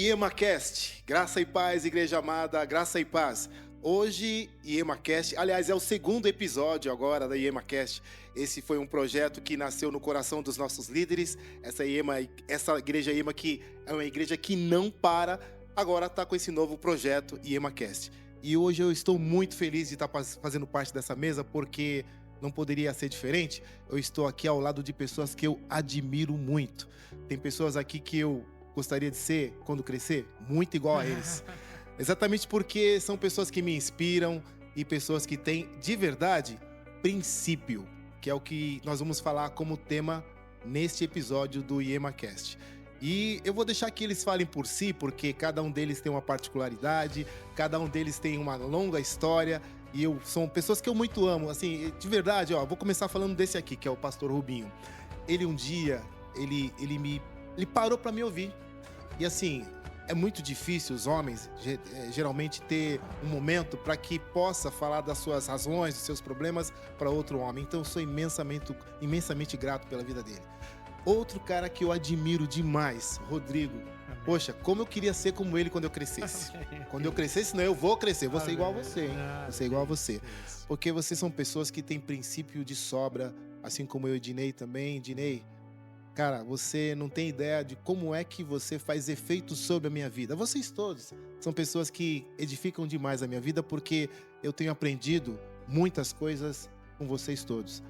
IemaCast, graça e paz, igreja amada, graça e paz. Hoje, IemaCast, aliás, é o segundo episódio agora da IemaCast. Esse foi um projeto que nasceu no coração dos nossos líderes. Essa igreja Iema que é uma igreja que não para, agora está com esse novo projeto IemaCast. E hoje eu estou muito feliz de estar fazendo parte dessa mesa, porque não poderia ser diferente. Eu estou aqui ao lado de pessoas que eu admiro muito. Tem pessoas aqui que eu gostaria de ser, quando crescer, muito igual a eles. Exatamente porque são pessoas que me inspiram e pessoas que têm, de verdade, princípio, que é o que nós vamos falar como tema neste episódio do IemaCast. E eu vou deixar que eles falem por si, porque cada um deles tem uma particularidade, cada um deles tem uma longa história, e são pessoas que eu muito amo. Assim, de verdade, vou começar falando desse aqui, que é o Pastor Rubinho. Ele um dia, ele parou para me ouvir. E assim, é muito difícil os homens geralmente ter um momento para que possa falar das suas razões, dos seus problemas para outro homem. Então eu sou imensamente grato pela vida dele. Outro cara que eu admiro demais, Rodrigo. Poxa, como eu queria ser como ele quando eu crescesse. Quando eu crescesse, não, eu vou crescer, vou ser igual a você, hein? Vou ser igual a você. Porque vocês são pessoas que têm princípio de sobra, assim como eu e Dinei também. Dinei, cara, você não tem ideia de como é que você faz efeito sobre a minha vida. Vocês todos são pessoas que edificam demais a minha vida, porque eu tenho aprendido muitas coisas com vocês todos.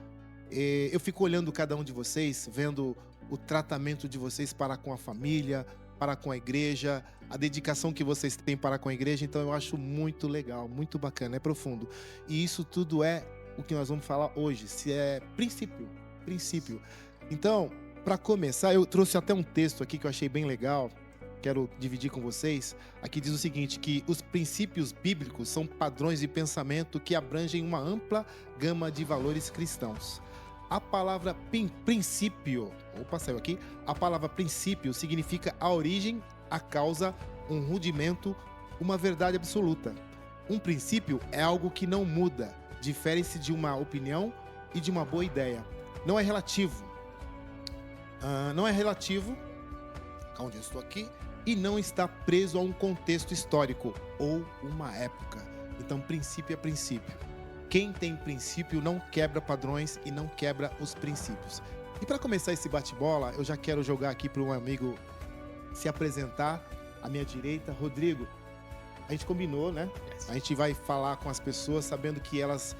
Eu fico olhando cada um de vocês, vendo o tratamento de vocês para com a família, para com a igreja, a dedicação que vocês têm para com a igreja. Então eu acho muito legal, muito bacana, é profundo. E isso tudo é o que nós vamos falar hoje, se é princípio. Então, para começar, eu trouxe até um texto aqui que eu achei bem legal, quero dividir com vocês. Aqui diz o seguinte, que os princípios bíblicos são padrões de pensamento que abrangem uma ampla gama de valores cristãos. A palavra princípio, saiu aqui. A palavra princípio significa a origem, a causa, um rudimento, uma verdade absoluta. Um princípio é algo que não muda, difere-se de uma opinião e de uma boa ideia. Não é relativo, onde eu estou aqui, e não está preso a um contexto histórico ou uma época. Então, princípio é princípio. Quem tem princípio não quebra padrões e não quebra os princípios. E para começar esse bate-bola, eu já quero jogar aqui para um amigo se apresentar. À minha direita, Rodrigo. A gente combinou, né? A gente vai falar com as pessoas sabendo que elas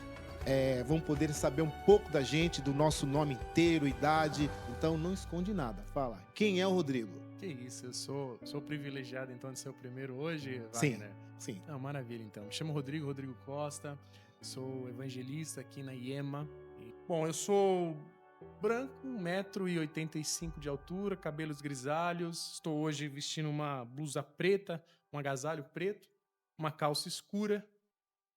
vão poder saber um pouco da gente, do nosso nome inteiro, idade. Então não esconde nada. Fala, quem é o Rodrigo? Que isso, eu sou privilegiado então de ser o primeiro hoje, Wagner? Sim. Não, maravilha então. Me chamo Rodrigo Costa, sou evangelista aqui na IEMA. Bom, eu sou branco, 1,85 m de altura, cabelos grisalhos. Estou hoje vestindo uma blusa preta, um agasalho preto, uma calça escura.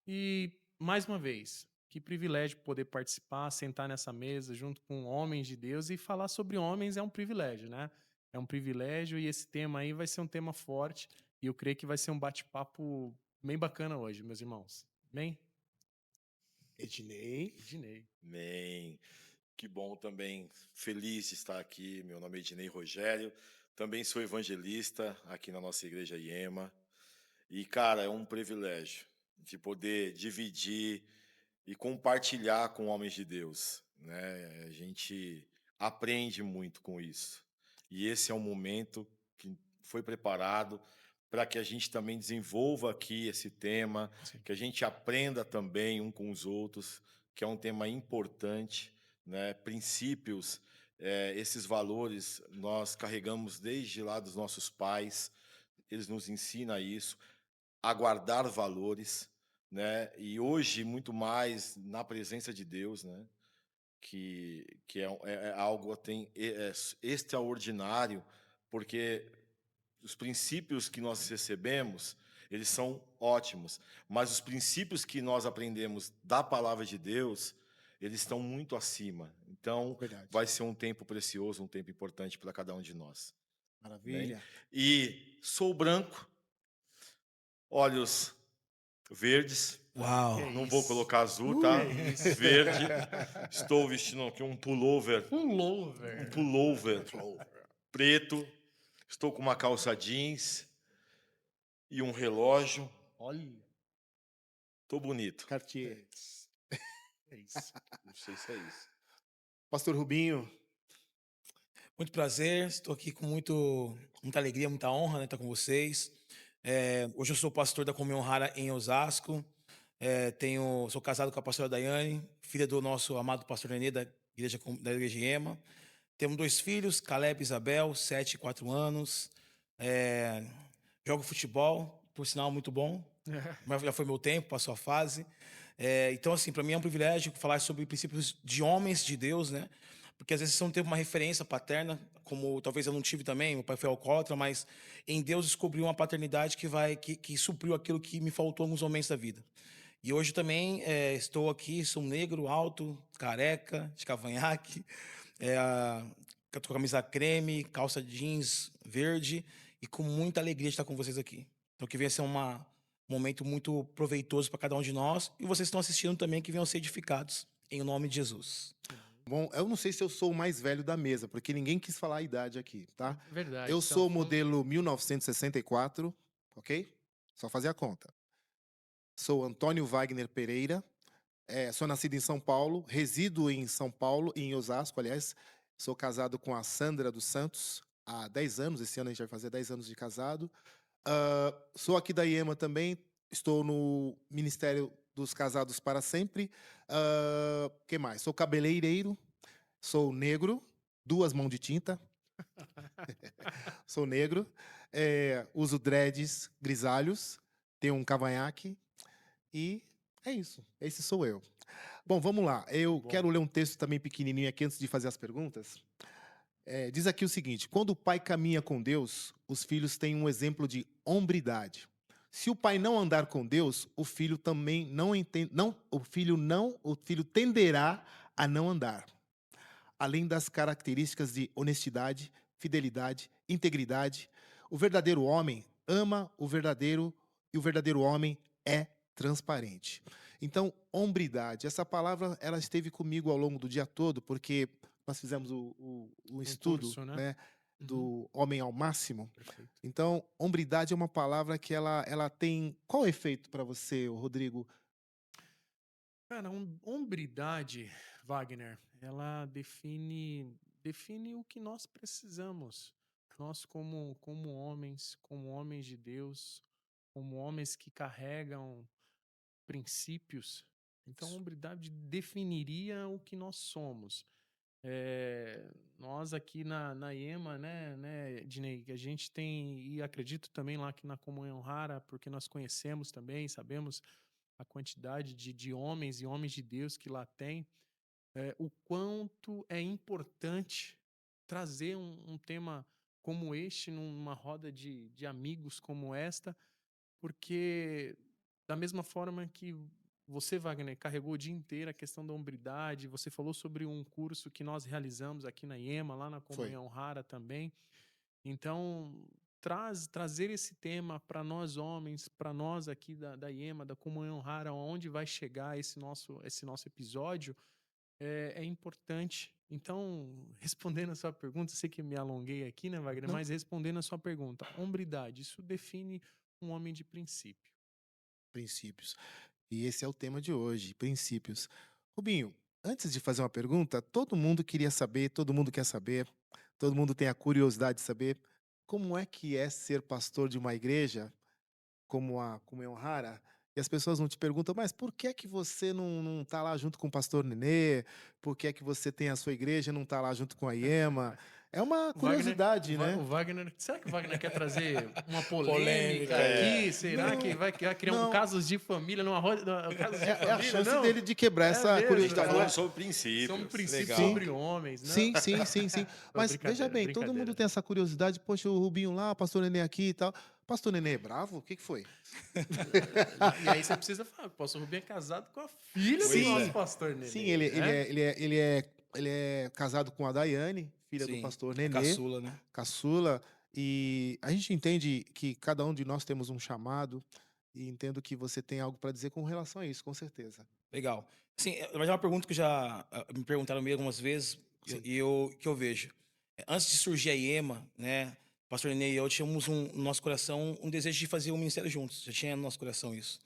E, mais uma vez, que privilégio poder participar, sentar nessa mesa junto com homens de Deus, e falar sobre homens é um privilégio, né? É um privilégio, e esse tema aí vai ser um tema forte, e eu creio que vai ser um bate-papo bem bacana hoje, meus irmãos. Bem? Ednei. Bem, que bom também, feliz de estar aqui. Meu nome é Ednei Rogério, também sou evangelista aqui na nossa igreja IEMA. E, cara, é um privilégio de poder dividir e compartilhar com homens de Deus, né? A gente aprende muito com isso. E esse é um momento que foi preparado para que a gente também desenvolva aqui esse tema, Sim. que a gente aprenda também um com os outros, que é um tema importante, né? Princípios, esses valores nós carregamos desde lá dos nossos pais, eles nos ensinam isso, a guardar valores, né? E hoje muito mais na presença de Deus, né? Que é algo extraordinário, porque os princípios que nós recebemos, eles são ótimos, mas os princípios que nós aprendemos da palavra de Deus, eles estão muito acima. Então, Verdade. vai ser um tempo precioso, um tempo importante para cada um de nós. Maravilha. Bem? E sou branco, olhos verdes. Uau. Não vou colocar azul, tá? Verde. Estou vestindo aqui um pullover preto. Estou com uma calça jeans, e um relógio. Olha. Tô bonito. Cartier. É isso. Não sei se é isso. Pastor Rubinho, Muito prazer, estou aqui com muita alegria, muita honra, né, estar com vocês. Hoje eu sou pastor da Comunhão Rara em Osasco. Sou casado com a pastora Daiane, filha do nosso amado pastor Nenê da igreja EMA. Temos 2 filhos, Caleb e Isabel, 7 e 4 anos. Jogo futebol, por sinal muito bom, mas já foi meu tempo, passou a fase. Então, assim, para mim é um privilégio falar sobre princípios de homens de Deus, né? Porque às vezes você não teve uma referência paterna, como talvez eu não tive também, meu pai foi alcoólatra, mas em Deus descobri uma paternidade que supriu aquilo que me faltou em alguns momentos da vida. E hoje também estou aqui, sou um negro, alto, careca, de cavanhaque, com a camisa creme, calça jeans verde, e com muita alegria de estar com vocês aqui. Então, que venha ser um momento muito proveitoso para cada um de nós, e vocês estão assistindo também, que venham ser edificados, em nome de Jesus. bom, eu não sei se eu sou o mais velho da mesa, porque ninguém quis falar a idade aqui, tá? Verdade. Eu então, sou modelo 1964, ok? Só fazer a conta. Sou Antônio Wagner Pereira, sou nascido em São Paulo, resido em São Paulo, em Osasco, aliás. Sou casado com a Sandra dos Santos há 10 anos, esse ano a gente vai fazer 10 anos de casado. Sou aqui da IEMA também, estou no Ministério dos Casados para Sempre. Que mais? Sou cabeleireiro, sou negro, 2 mãos de tinta. Sou negro, uso dreads grisalhos, tenho um cavanhaque e é isso. Esse sou eu. Bom, vamos lá. Eu Bom. quero ler um texto também pequenininho aqui antes de fazer as perguntas. Diz aqui o seguinte: quando o pai caminha com Deus, os filhos têm um exemplo de hombridade. Se o pai não andar com Deus, o filho também não entende, o filho tenderá a não andar. Além das características de honestidade, fidelidade, integridade, o verdadeiro homem ama o verdadeiro e o verdadeiro homem é transparente. Então, hombridade, essa palavra ela esteve comigo ao longo do dia todo, porque nós fizemos o estudo, curso, né? né, do homem ao máximo. Perfeito. Então, hombridade é uma palavra que ela tem... Qual é o efeito para você, Rodrigo? Cara, hombridade, Wagner, ela define o que nós precisamos. Nós, como homens de Deus, como homens que carregam princípios. Então, hombridade definiria o que nós somos. Nós aqui na IEMA, né, Dinei, a gente tem, e acredito também lá aqui na Comunhão Rara, porque nós conhecemos também, sabemos a quantidade de homens e homens de Deus que lá tem, o quanto é importante trazer um tema como este numa roda de amigos como esta, porque da mesma forma que você, Wagner, carregou o dia inteiro a questão da hombridade, você falou sobre um curso que nós realizamos aqui na IEMA, lá na Comunhão Rara também. Então, trazer esse tema para nós homens, para nós aqui da IEMA, da Comunhão Rara, onde vai chegar esse nosso episódio, é importante. Então, respondendo a sua pergunta, sei que me alonguei aqui, né, Wagner? Não. Mas respondendo a sua pergunta, hombridade, isso define um homem de princípio. Princípios. E esse é o tema de hoje, princípios. Rubinho, antes de fazer uma pergunta, todo mundo queria saber, todo mundo quer saber, todo mundo tem a curiosidade de saber como é que é ser pastor de uma igreja como a Comunhão Rara. E as pessoas não te perguntam, mas por que é que você não tá lá junto com o pastor Nenê? Por que é que você tem a sua igreja e não tá lá junto com a IEMA? É uma curiosidade, né? O Wagner, será que o Wagner quer trazer uma polêmica Polêmica, aqui? Será Não, que vai criar não. casos de família, casos de É a família? chance Não. dele de quebrar essa mesmo, A gente tá curiosidade. falando sobre princípios. São princípios Legal. sobre homens, né? Sim, sim, sim, sim. Mas veja Brincadeira, bem, todo mundo brincadeira. tem essa curiosidade. Poxa, o Rubinho lá, o pastor Nenê aqui e tal. Pastor Nenê é bravo? O que foi? E aí você precisa falar, o pastor Rubinho é casado com a filha Sim. do nosso pastor Nenê. Sim, né? ele é casado com a Daiane, filha do Sim, pastor Nenê, caçula, né? caçula. E a gente entende que cada um de nós temos um chamado. E entendo que você tem algo para dizer com relação a isso, com certeza. Legal. Sim, mas é uma pergunta que já me perguntaram meio algumas vezes Sim. que eu vejo. Antes de surgir a IEMA, né, pastor Nenê e eu tínhamos no nosso coração um desejo de fazer um ministério juntos. Já tinha no nosso coração isso.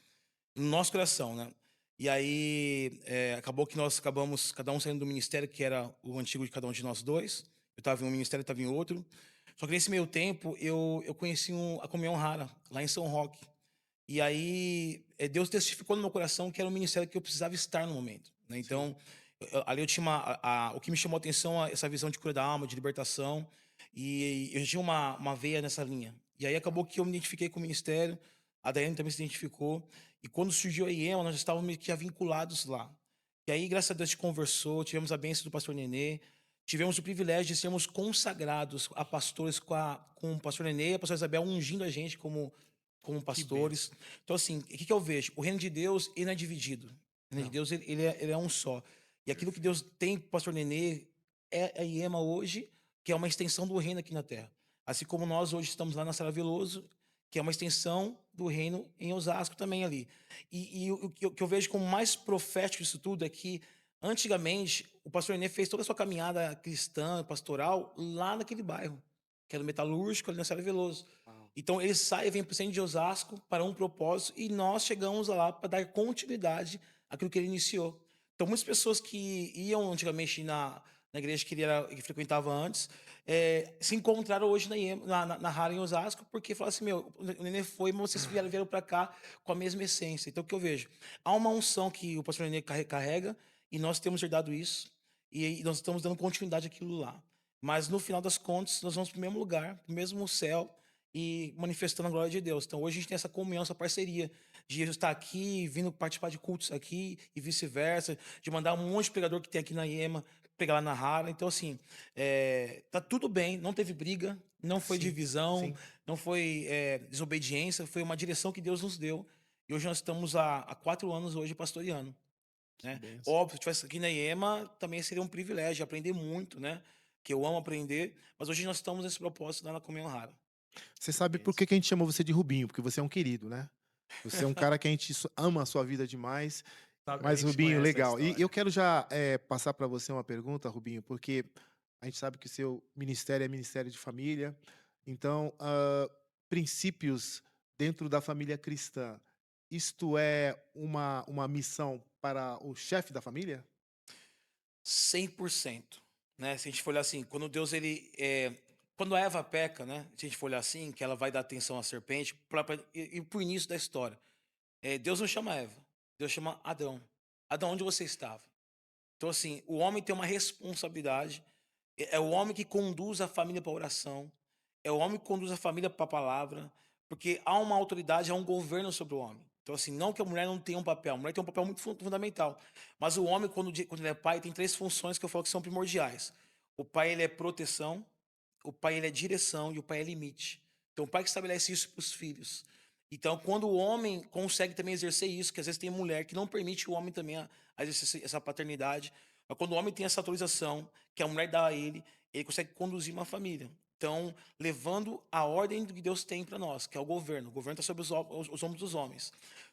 No nosso coração, né? E aí, acabou que nós acabamos, cada um saindo do ministério, que era o antigo de cada um de nós dois. Eu estava em um ministério, estava em outro. Só que nesse meio tempo, eu conheci a Comunhão Rara, lá em São Roque. E aí, Deus testificou no meu coração que era um ministério que eu precisava estar no momento, né? Sim. Então, ali eu tinha o que me chamou a atenção, essa visão de cura da alma, de libertação. E eu tinha uma veia nessa linha. E aí acabou que eu me identifiquei com o ministério, a Daiane também se identificou. E quando surgiu a IEMA, nós já estávamos meio que já vinculados lá. E aí, graças a Deus, a gente conversou, tivemos a bênção do pastor Nenê, tivemos o privilégio de sermos consagrados a pastores com o pastor Nenê e a pastora Isabel ungindo a gente como Que pastores. benção. Então, assim, o que eu vejo? O reino de Deus, ele não é dividido. O reino de Não, Deus, ele é um só. E aquilo que Perfeito. Deus tem para o pastor Nenê é a IEMA hoje, que é uma extensão do reino aqui na terra. Assim como nós hoje estamos lá na Sala Veloso, que é uma extensão do reino em Osasco também ali. E o que eu vejo como mais profético disso tudo é que, antigamente, o pastor Nenê fez toda a sua caminhada cristã, pastoral, lá naquele bairro, que era o metalúrgico, ali na Sala Veloso. uau. Então, ele sai e vem para o centro de Osasco para um propósito, e nós chegamos lá para dar continuidade àquilo que ele iniciou. Então, muitas pessoas que iam antigamente na igreja que frequentava antes, se encontraram hoje na Rara em Osasco, porque falaram assim: meu, o Nenê foi, mas vocês vieram para cá com a mesma essência. Então, o que eu vejo? Há uma unção que o pastor Nenê carrega, e nós temos herdado isso, e nós estamos dando continuidade àquilo lá. Mas, no final das contas, nós vamos para o mesmo lugar, para o mesmo céu, e manifestando a glória de Deus. Então, hoje a gente tem essa comunhão, essa parceria de estar aqui, vindo participar de cultos aqui e vice-versa, de mandar um monte de pregador que tem aqui na IEMA pregar lá na Rara. Então, assim, tá tudo bem, não teve briga, não foi Sim, divisão, sim. não foi desobediência, foi uma direção que Deus nos deu. E hoje nós estamos há 4 anos hoje pastoreando, Que né? benção. Óbvio, se estivesse aqui na IEMA, também seria um privilégio, aprender muito, né? Que eu amo aprender, mas hoje nós estamos nesse propósito lá na Comunhão Rara. Você Que sabe por benção. que que a gente chamou você de Rubinho? Porque você é um querido, né? Você é um cara que a gente ama a sua vida demais. Sabe, a Mas, gente Rubinho, conhece a legal. E eu história. quero já passar para você uma pergunta, Rubinho, porque a gente sabe que o seu ministério é ministério de família. Então, princípios dentro da família cristã, isto é uma missão para o chefe da família? 100%, né? Se a gente for olhar assim, quando Deus quando a Eva peca, né? Se a gente for olhar assim, que ela vai dar atenção à serpente, e pro início da história, Deus não chama Eva, Deus chama Adão. Adão, onde você estava? Então, assim, o homem tem uma responsabilidade. É o homem que conduz a família para a oração. É o homem que conduz a família para a palavra. Porque há uma autoridade, há um governo sobre o homem. Então, assim, não que a mulher não tenha um papel. A mulher tem um papel muito fundamental. Mas o homem, quando ele é pai, tem 3 funções que eu falo que são primordiais. O pai, ele é proteção. O pai, ele é direção. E o pai é limite. Então, o pai que estabelece isso para os filhos. Então, quando o homem consegue também exercer isso, que às vezes tem mulher que não permite o homem também a exercer essa paternidade, mas quando o homem tem essa autorização que a mulher dá a ele consegue conduzir uma família. Então, levando a ordem do que Deus tem para nós, que é o governo. O governo está sobre os ombros dos homens.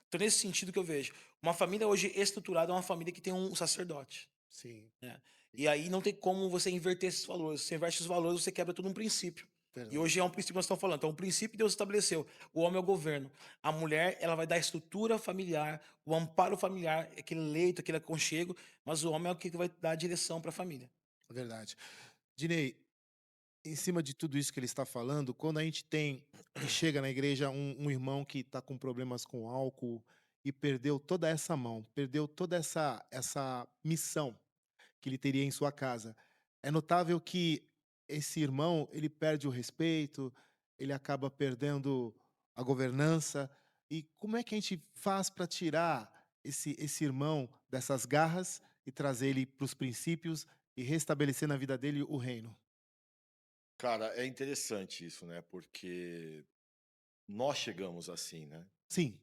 Então, nesse sentido que eu vejo, uma família hoje estruturada é uma família que tem um sacerdote, Sim, né? E aí não tem como você inverter esses valores. Você inverte os valores, você quebra todo um princípio. E verdade. hoje é um princípio que nós estamos falando. Então, o princípio que Deus estabeleceu. O homem é o governo. A mulher, ela vai dar a estrutura familiar, o amparo familiar, aquele leito, aquele aconchego, mas o homem é o que vai dar a direção para a família. Verdade. Dinei, em cima de tudo isso que ele está falando, quando a gente tem e chega na igreja um irmão que está com problemas com álcool e perdeu toda essa mão, perdeu toda essa missão que ele teria em sua casa, é notável que esse irmão ele perde o respeito, ele acaba perdendo a governança. E como é que a gente faz para tirar esse irmão dessas garras e trazer ele para os princípios e restabelecer na vida dele o reino? Cara, é interessante isso, né? Porque nós chegamos assim, né? Sim,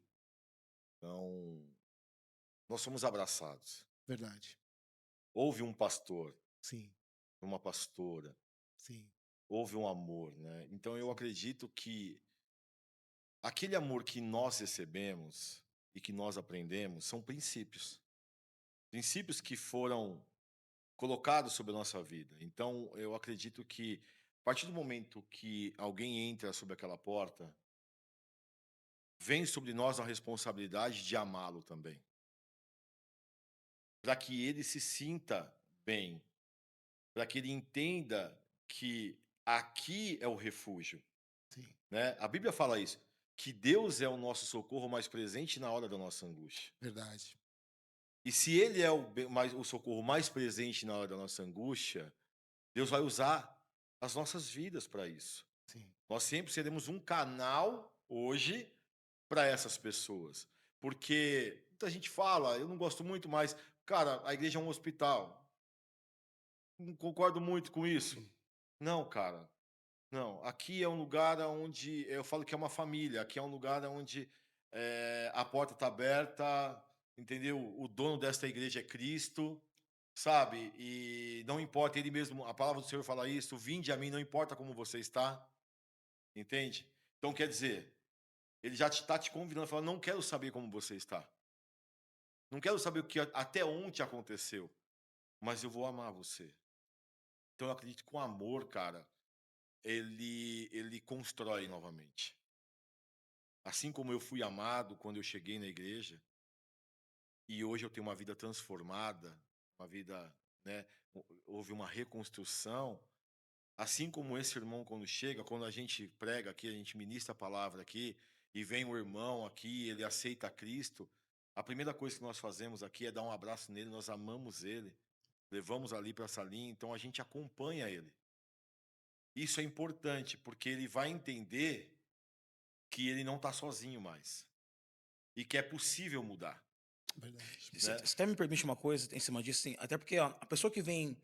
Então, nós somos abraçados. verdade. Houve um pastor, Sim, uma pastora, sim, houve um amor, né? Então, eu sim. acredito que aquele amor que nós recebemos e que nós aprendemos são princípios. Princípios que foram colocados sobre a nossa vida. Então, eu acredito que partir do momento que alguém entra sobre aquela porta, vem sobre nós a responsabilidade de amá-lo também. Para que ele se sinta bem, para que ele entenda que aqui é o refúgio, Sim. né? A Bíblia fala isso, que Deus é o nosso socorro mais presente na hora da nossa angústia. Verdade. E se ele é o socorro mais presente na hora da nossa angústia, Deus vai usar as nossas vidas para isso. Sim. Nós sempre seremos um canal hoje para essas pessoas. Porque muita gente fala, eu não gosto muito, mas, cara, a igreja é um hospital. Não concordo muito com isso. Não, cara. Não. Aqui é um lugar onde eu falo que é uma família. Aqui é um lugar onde a porta está aberta, entendeu? O dono desta igreja é Cristo, sabe? E não importa, ele mesmo, a palavra do Senhor fala isso: vinde a mim, não importa como você está, entende? Então quer dizer, ele já está te convidando, falando: não quero saber como você está. Não quero saber até onde aconteceu, mas eu vou amar você. Então eu acredito que o amor, cara, ele constrói novamente. Assim como eu fui amado quando eu cheguei na igreja, e hoje eu tenho uma vida transformada, uma vida, né, houve uma reconstrução, assim como esse irmão quando chega, quando a gente prega aqui, a gente ministra a palavra aqui, e vem o irmão aqui, ele aceita Cristo, a primeira coisa que nós fazemos aqui é dar um abraço nele, nós amamos ele, levamos ali para a salinha, então a gente acompanha ele. Isso é importante, porque ele vai entender que ele não está sozinho mais. E que é possível mudar. Verdade. Você Né? você até me permite uma coisa em cima disso, assim, até porque ó, a pessoa que vem.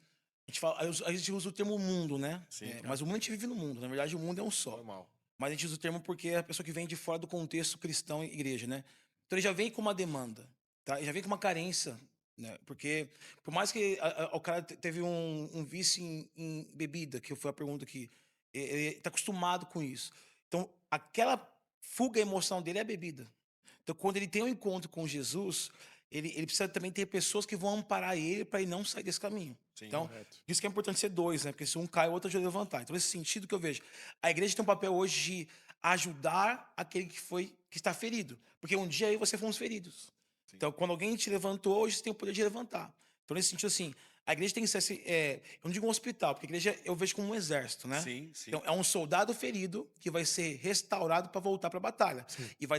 A gente, fala, a gente usa o termo mundo, né? Sim, Mas o mundo a gente vive no mundo, na verdade o mundo é um só. normal. Mas a gente usa o termo porque é a pessoa que vem de fora do contexto cristão e igreja, né? Então ele já vem com uma demanda, tá? Ele já vem com uma carência, né? Porque por mais que o cara teve um vício em bebida, que foi a pergunta aqui, ele está acostumado com isso. Então aquela fuga emocional dele é a bebida. Então quando ele tem um encontro com Jesus, ele precisa também ter pessoas que vão amparar ele para ele não sair desse caminho. Sim. Então, Correto. isso que é importante ser dois, né? Porque se um cai, o outro ajuda a levantar. Então, nesse sentido que eu vejo, a igreja tem um papel hoje de ajudar aquele que está ferido. Porque um dia aí você fomos feridos. Sim. Então, quando alguém te levantou, hoje você tem o poder de levantar. Então, nesse sentido, assim, a igreja tem que ser, assim, eu não digo um hospital, porque a igreja eu vejo como um exército, né? Sim, sim. Então, é um soldado ferido que vai ser restaurado para voltar para a batalha. Sim. E vai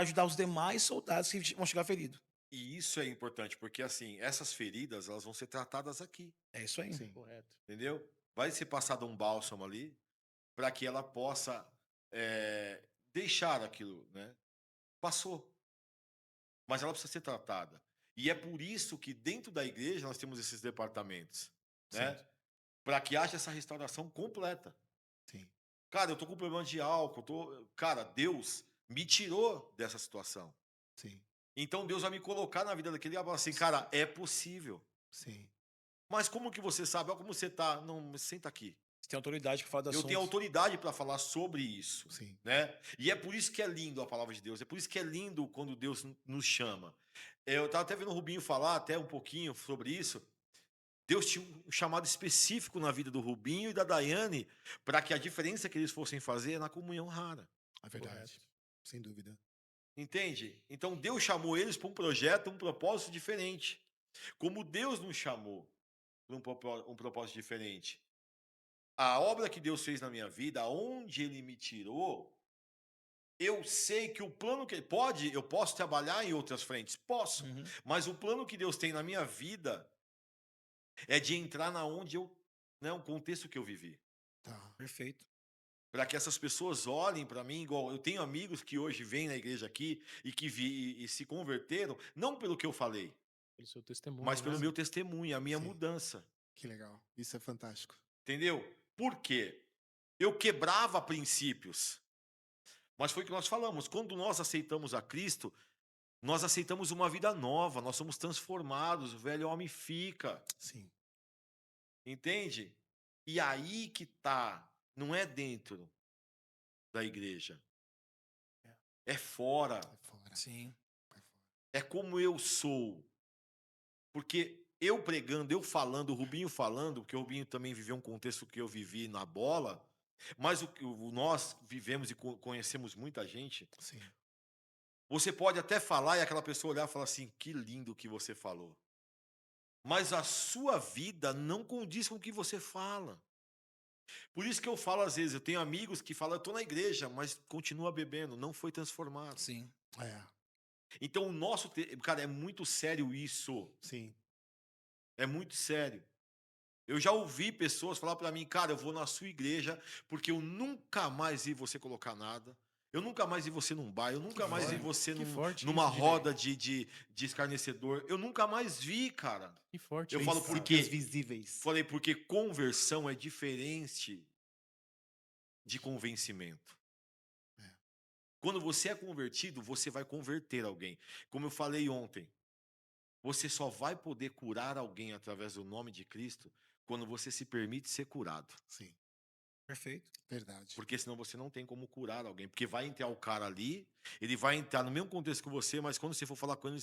ajudar os demais soldados que vão chegar feridos. E isso é importante, porque assim, essas feridas, elas vão ser tratadas aqui, É isso aí. Sim. Correto. entendeu? Vai ser passado um bálsamo ali, para que ela possa deixar aquilo, né? Passou. Mas ela precisa ser tratada. E é por isso que dentro da igreja nós temos esses departamentos, né? Certo. Para que haja essa restauração completa. Sim. Cara, eu tô com problema de álcool, cara, Deus me tirou dessa situação. Sim. Então Deus vai me colocar na vida daquele e vai falar assim, cara, é possível. Sim. Mas como que você sabe? Olha como você tá. Não, senta aqui. Você tem autoridade para falar do Eu assunto. tenho autoridade para falar sobre isso, Sim. né? E é por isso que é lindo a palavra de Deus. É por isso que é lindo quando Deus nos chama. Eu estava até vendo o Rubinho falar até um pouquinho sobre isso. Deus tinha um chamado específico na vida do Rubinho e da Daiane para que a diferença que eles fossem fazer é na comunhão rara. É verdade. Correto. Sem dúvida. Entende? Então Deus chamou eles para um projeto, um propósito diferente. Como Deus nos chamou para um propósito diferente. A obra que Deus fez na minha vida, aonde Ele me tirou, eu sei que o plano que Ele pode, eu posso trabalhar em outras frentes, posso. Uhum. Mas o plano que Deus tem na minha vida é de entrar na onde eu, né, o contexto que eu vivi. Tá. Perfeito. Para que essas pessoas olhem para mim igual eu tenho amigos que hoje vêm na igreja aqui e que e se converteram não pelo que eu falei, Pelo seu testemunho. mas pelo né? meu testemunho, a minha Sim. mudança. Que legal. Isso é fantástico. Entendeu? Por quê? Eu quebrava princípios. Mas foi o que nós falamos, quando nós aceitamos a Cristo, nós aceitamos uma vida nova, nós somos transformados, o velho homem fica, Sim. entende? E aí que tá, não é dentro da igreja, é fora, É fora. Sim. É fora. é como eu sou. Porque eu pregando, eu falando, o Rubinho falando, porque o Rubinho também viveu um contexto que eu vivi na bola, mas nós vivemos e conhecemos muita gente. Sim. Você pode até falar e aquela pessoa olhar e falar assim: que lindo que você falou. Mas a sua vida não condiz com o que você fala. Por isso que eu falo às vezes, eu tenho amigos que falam, eu estou na igreja, mas continua bebendo, não foi transformado. Sim. É, Então o nosso, cara, é muito sério isso. sim. É muito sério. Eu já ouvi pessoas falar para mim, cara, eu vou na sua igreja porque eu nunca mais vi você colocar nada. Eu nunca mais vi você num bar, eu nunca mais vi você Que forte numa isso, Dinei. roda de escarnecedor. Eu nunca mais vi, cara. Que forte Eu isso. falo por Princípios quê? visíveis. Falei, porque conversão é diferente de convencimento. É. Quando você é convertido, você vai converter alguém. Como eu falei ontem, você só vai poder curar alguém através do nome de Cristo quando você se permite ser curado. Sim, Perfeito. verdade. Porque senão você não tem como curar alguém. Porque vai entrar o cara ali, ele vai entrar no mesmo contexto que você, mas quando você for falar com ele,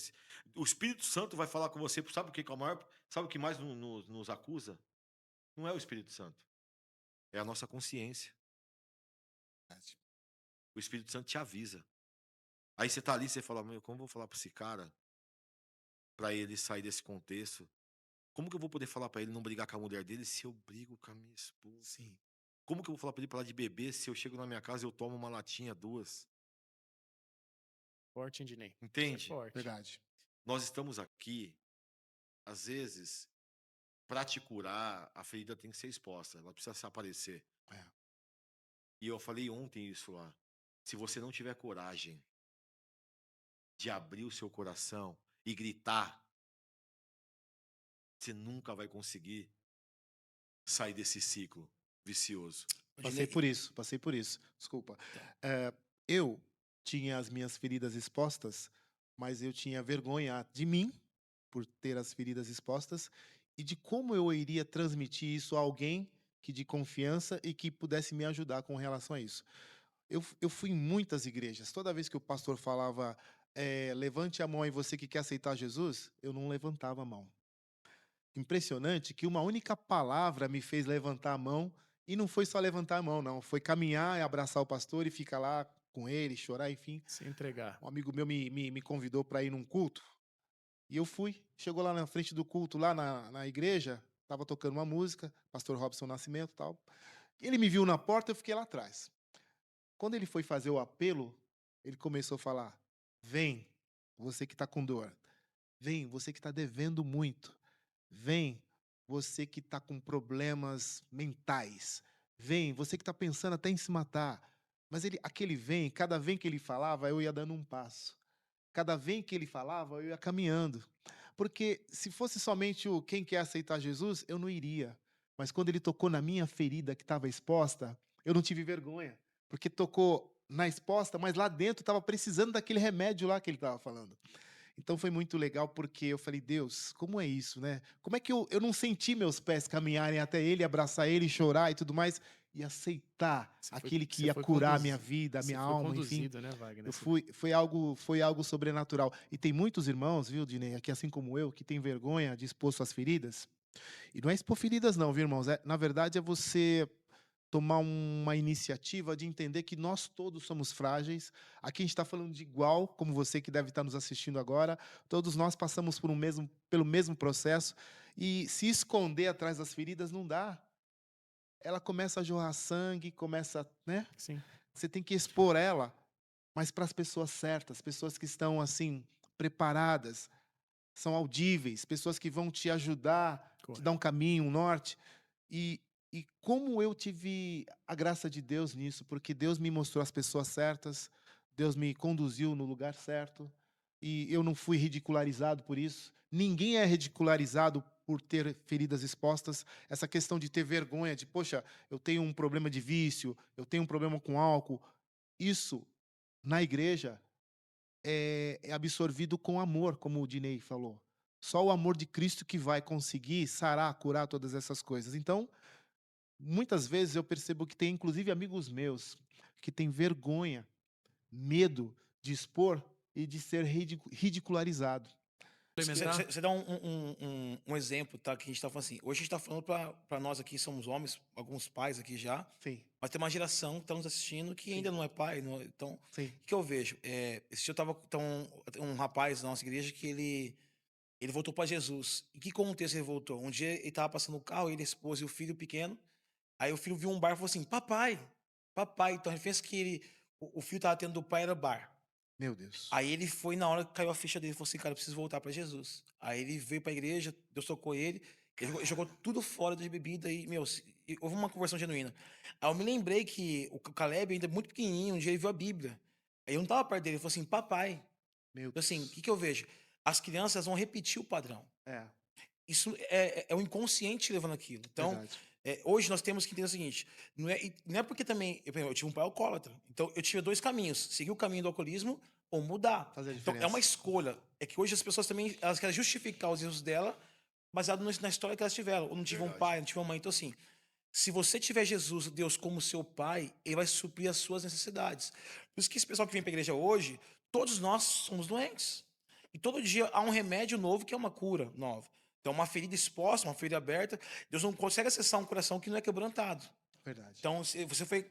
o Espírito Santo vai falar com você. Sabe o que é o maior? Sabe o que mais nos acusa? Não é o Espírito Santo, é a nossa consciência. Verdade. O Espírito Santo te avisa. Aí você tá ali, você fala, meu, como eu vou falar para esse cara para ele sair desse contexto? Como que eu vou poder falar para ele não brigar com a mulher dele se eu brigo com a minha esposa? Sim, Como que eu vou falar para ele parar de beber se eu chego na minha casa e eu tomo uma latinha, duas? Forte, hein, Dinei? Isso é Entende? forte. verdade. Nós estamos aqui, às vezes, para te curar, a ferida tem que ser exposta, ela precisa se aparecer. É. E eu falei ontem isso lá. Se você não tiver coragem de abrir o seu coração e gritar, você nunca vai conseguir sair desse ciclo vicioso. Passei por isso, passei por isso. Desculpa. Eu tinha as minhas feridas expostas, mas eu tinha vergonha de mim por ter as feridas expostas e de como eu iria transmitir isso a alguém que de confiança e que pudesse me ajudar com relação a isso. Eu fui em muitas igrejas. Toda vez que o pastor falava, levante a mão aí você que quer aceitar Jesus, eu não levantava a mão. Impressionante que uma única palavra me fez levantar a mão, e não foi só levantar a mão, não. Foi caminhar e abraçar o pastor e ficar lá com ele, chorar, enfim. Se entregar. Um amigo meu me convidou para ir num culto, e eu fui. Chegou lá na frente do culto, lá na igreja, estava tocando uma música, pastor Robson Nascimento e tal. Ele me viu na porta, eu fiquei lá atrás. Quando ele foi fazer o apelo, ele começou a falar: vem, você que está com dor. Vem, você que está devendo muito. Vem, você que está com problemas mentais. Vem, você que está pensando até em se matar. Mas aquele vem, cada vem que ele falava, eu ia dando um passo. Cada vem que ele falava, eu ia caminhando. Porque se fosse somente o quem quer aceitar Jesus, eu não iria. Mas quando ele tocou na minha ferida que estava exposta, eu não tive vergonha. Porque tocou na exposta, mas lá dentro estava precisando daquele remédio lá que ele estava falando. Então foi muito legal porque eu falei, Deus, como é isso, né? Como é que eu não senti meus pés caminharem até ele, abraçar ele, chorar e tudo mais, e aceitar aquele que ia curar a minha vida, a minha alma, enfim. Conduzido, né, Wagner? Foi algo sobrenatural. E tem muitos irmãos, viu, Dinei, aqui assim como eu, que tem vergonha de expor suas feridas. E não é expor feridas não, viu, irmãos? Na verdade é você tomar uma iniciativa de entender que nós todos somos frágeis. Aqui a gente está falando de igual, como você que deve estar nos assistindo agora. Todos nós passamos pelo mesmo processo. E se esconder atrás das feridas não dá. Ela começa a jorrar sangue, começa, né? Sim. Você tem que expor ela, mas para as pessoas certas, pessoas que estão assim preparadas, são audíveis, pessoas que vão te ajudar, te dar um caminho, um norte. E, e como eu tive a graça de Deus nisso, porque Deus me mostrou as pessoas certas, Deus me conduziu no lugar certo, e eu não fui ridicularizado por isso. Ninguém é ridicularizado por ter feridas expostas. Essa questão de ter vergonha, de, poxa, eu tenho um problema de vício, eu tenho um problema com álcool. Isso, na igreja, é absorvido com amor, como o Dinei falou. Só o amor de Cristo que vai conseguir sarar, curar todas essas coisas. Então, muitas vezes eu percebo que tem, inclusive, amigos meus que têm vergonha, medo de expor e de ser ridicularizado. Complementar? Você dá um exemplo, tá? Que a gente tá falando assim. Hoje a gente tá falando para nós aqui, somos homens, alguns pais aqui já, Sim, mas tem uma geração que está nos assistindo que sim, ainda não é pai. Então, o sim. que eu vejo? Esse dia eu tava com um rapaz na nossa igreja que ele voltou para Jesus. Em que contexto ele voltou? Um dia ele tava passando o carro, ele, a esposa e o filho pequeno. Aí o filho viu um bar e falou assim: Papai, papai. Então ele pensa que o filho tava tendo do pai era bar. Meu Deus. Aí ele foi, na hora que caiu a ficha dele, falou assim: Cara, eu preciso voltar para Jesus. Aí ele veio para a igreja, Deus tocou ele, ele jogou tudo fora de bebida e, meu, e houve uma conversão genuína. Aí eu me lembrei que o Caleb, ainda muito pequenininho, um dia ele viu a Bíblia. Aí eu não tava perto dele, ele falou assim: Papai. Meu Então, assim, o que, Deus. que eu vejo? As crianças vão repetir o padrão. É, Isso é o inconsciente levando aquilo. Então, verdade. hoje nós temos que entender o seguinte: não é porque também. Eu tive um pai alcoólatra. Então, eu tive dois caminhos: seguir o caminho do alcoolismo ou mudar. Fazer a Então, é uma diferença. escolha. É que hoje as pessoas também elas querem justificar os erros dela baseado na história que elas tiveram. Ou não tive um Verdade. pai, não tive uma mãe. Então, assim, se você tiver Jesus, Deus, como seu pai, ele vai suprir as suas necessidades. Por isso que esse pessoal que vem para a igreja hoje, todos nós somos doentes. E todo dia há um remédio novo que é uma cura nova. Então, uma ferida exposta, uma ferida aberta, Deus não consegue acessar um coração que não é quebrantado. Verdade. Então, se você foi.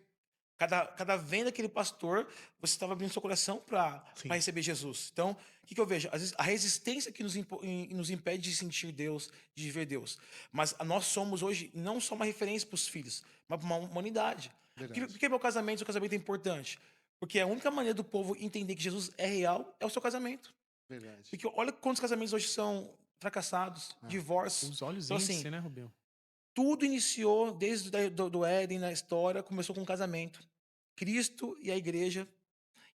Cada venda daquele pastor, você estava abrindo seu coração para Sim, receber Jesus. Então, o que, que eu vejo? Às vezes, a resistência que nos impede de sentir Deus, de ver Deus. Mas nós somos hoje não só uma referência para os filhos, mas para uma humanidade. verdade. Por que seu casamento é importante? Porque a única maneira do povo entender que Jesus é real é o seu casamento. Verdade. Porque olha quantos casamentos hoje são fracassados, Ah, divórcios. Os olhos Então, assim, índice, né, Rubinho? tudo iniciou desde do Éden, na história, começou com um casamento. Cristo e a igreja,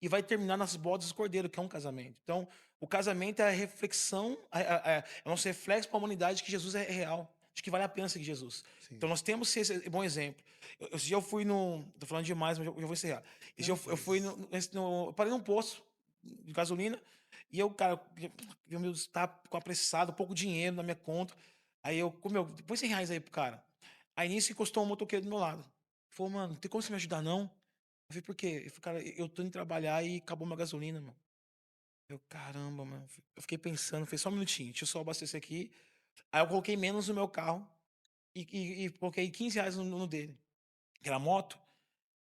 e vai terminar nas bodas do Cordeiro, que é um casamento. Então, o casamento é a reflexão, é o nosso reflexo para a humanidade de que Jesus é real, de que vale a pena seguir Jesus. Sim. Então, nós temos que ser esse bom exemplo. Esse dia eu fui no. Tô falando demais, mas eu vou encerrar. Esse dia Não, eu fui mas. eu parei num posto de gasolina, e eu, cara, eu meu, estava com apressado, pouco dinheiro na minha conta. Aí eu, meu, põe 100 reais aí pro cara. Aí nisso encostou um motoqueiro do meu lado. Falou, mano, tem como você me ajudar, não? Eu falei, por quê? Ele falou, cara, eu tô indo trabalhar e acabou minha gasolina, mano. Eu, caramba, mano. Eu fiquei pensando, falei, só um minutinho, deixa eu só abastecer aqui. Aí eu coloquei menos no meu carro e coloquei 15 reais no dele, que era moto.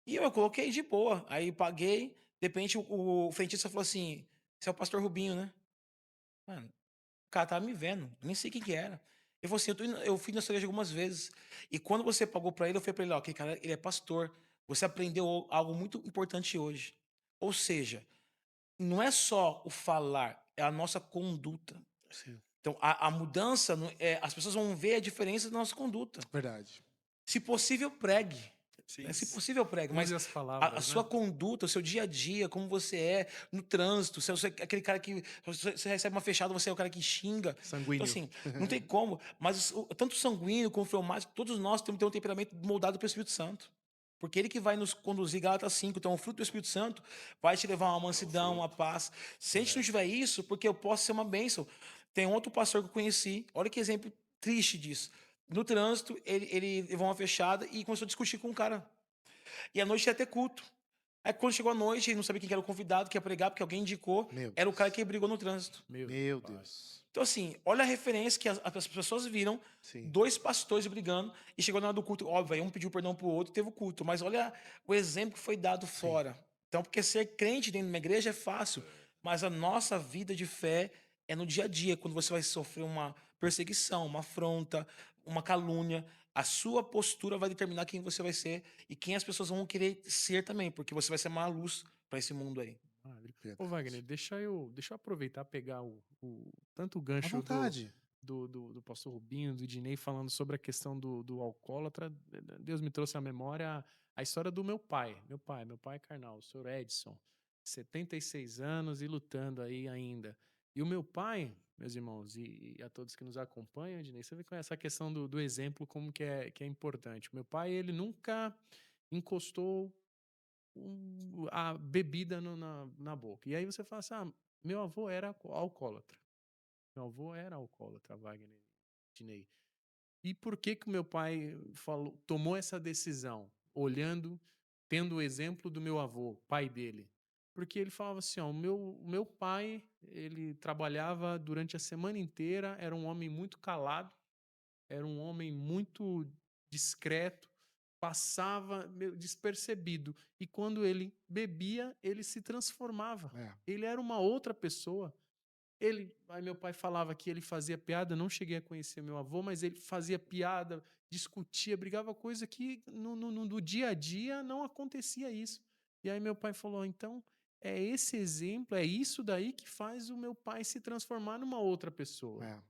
E eu coloquei de boa. Aí paguei, de repente o frentista falou assim, você é o pastor Rubinho, né? Mano, o cara tava me vendo, eu nem sei quem que era. Ele falou assim, eu fui na sua igreja algumas vezes. E quando você pagou pra ele, eu falei pra ele, ó, aquele cara, ele é pastor. Você aprendeu algo muito importante hoje. Ou seja, não é só o falar, é a nossa conduta. Sim. Então, a mudança, as pessoas vão ver a diferença da nossa conduta. Verdade. Se possível, pregue. Sim. Né? Se possível, pregue. Use Mas as a palavras, sua né? conduta, o seu dia a dia, como você é no trânsito, se você é aquele cara que você recebe uma fechada, você é o cara que xinga. Então, Sanguíneo. assim, não tem como. Mas tanto o sanguíneo como o fleumático, todos nós temos que ter um temperamento moldado pelo Espírito Santo. Porque ele que vai nos conduzir, Gálatas 5. Então, o fruto do Espírito Santo vai te levar a uma É o mansidão, uma fruto. paz. Se a gente não tiver isso, porque eu posso ser uma bênção. Tem outro pastor que eu conheci, olha que exemplo triste disso. No trânsito, ele levou uma fechada e começou a discutir com um cara. E à noite ia ter culto. Aí quando chegou a noite, ele não sabia quem que era o convidado que ia pregar, porque alguém indicou, Meu era o cara Deus. que brigou no trânsito. Meu Pai. Deus. Então, assim, olha a referência que as pessoas viram, Sim. dois pastores brigando, e chegou na hora do culto, óbvio, aí um pediu perdão pro outro, teve o culto, mas olha o exemplo que foi dado Sim. fora. Então, porque ser crente dentro de uma igreja é fácil, mas a nossa vida de fé é no dia a dia, quando você vai sofrer uma perseguição, uma afronta, uma calúnia, a sua postura vai determinar quem você vai ser e quem as pessoas vão querer ser também, porque você vai ser uma luz para esse mundo aí. Ô, Wagner, Verdade. deixa eu aproveitar pegar tanto o À gancho vontade. do pastor Rubinho, do Dinei, falando sobre a questão do alcoólatra. Deus me trouxe à memória a história do meu pai carnal, o senhor Edson, 76 anos e lutando aí ainda. E o meu pai, meus irmãos, e a todos que nos acompanham, Dinei, você vê com essa questão do exemplo como que é importante. O meu pai, ele nunca encostou a bebida na boca. E aí você fala assim, meu avô era alcoólatra. Meu avô era alcoólatra, Wagner, Dinei. E por que que o meu pai tomou essa decisão? Olhando, tendo o exemplo do meu avô, pai dele. porque ele falava assim, ó, o meu pai, ele trabalhava durante a semana inteira, era um homem muito calado, era um homem muito discreto, passava despercebido. E quando ele bebia, ele se transformava. É. Ele era uma outra pessoa. Aí meu pai falava que ele fazia piada, não cheguei a conhecer meu avô, mas ele fazia piada, discutia, brigava, coisa que no dia a dia não acontecia isso. E aí meu pai falou, então é esse exemplo, é isso daí que faz o meu pai se transformar numa outra pessoa. É.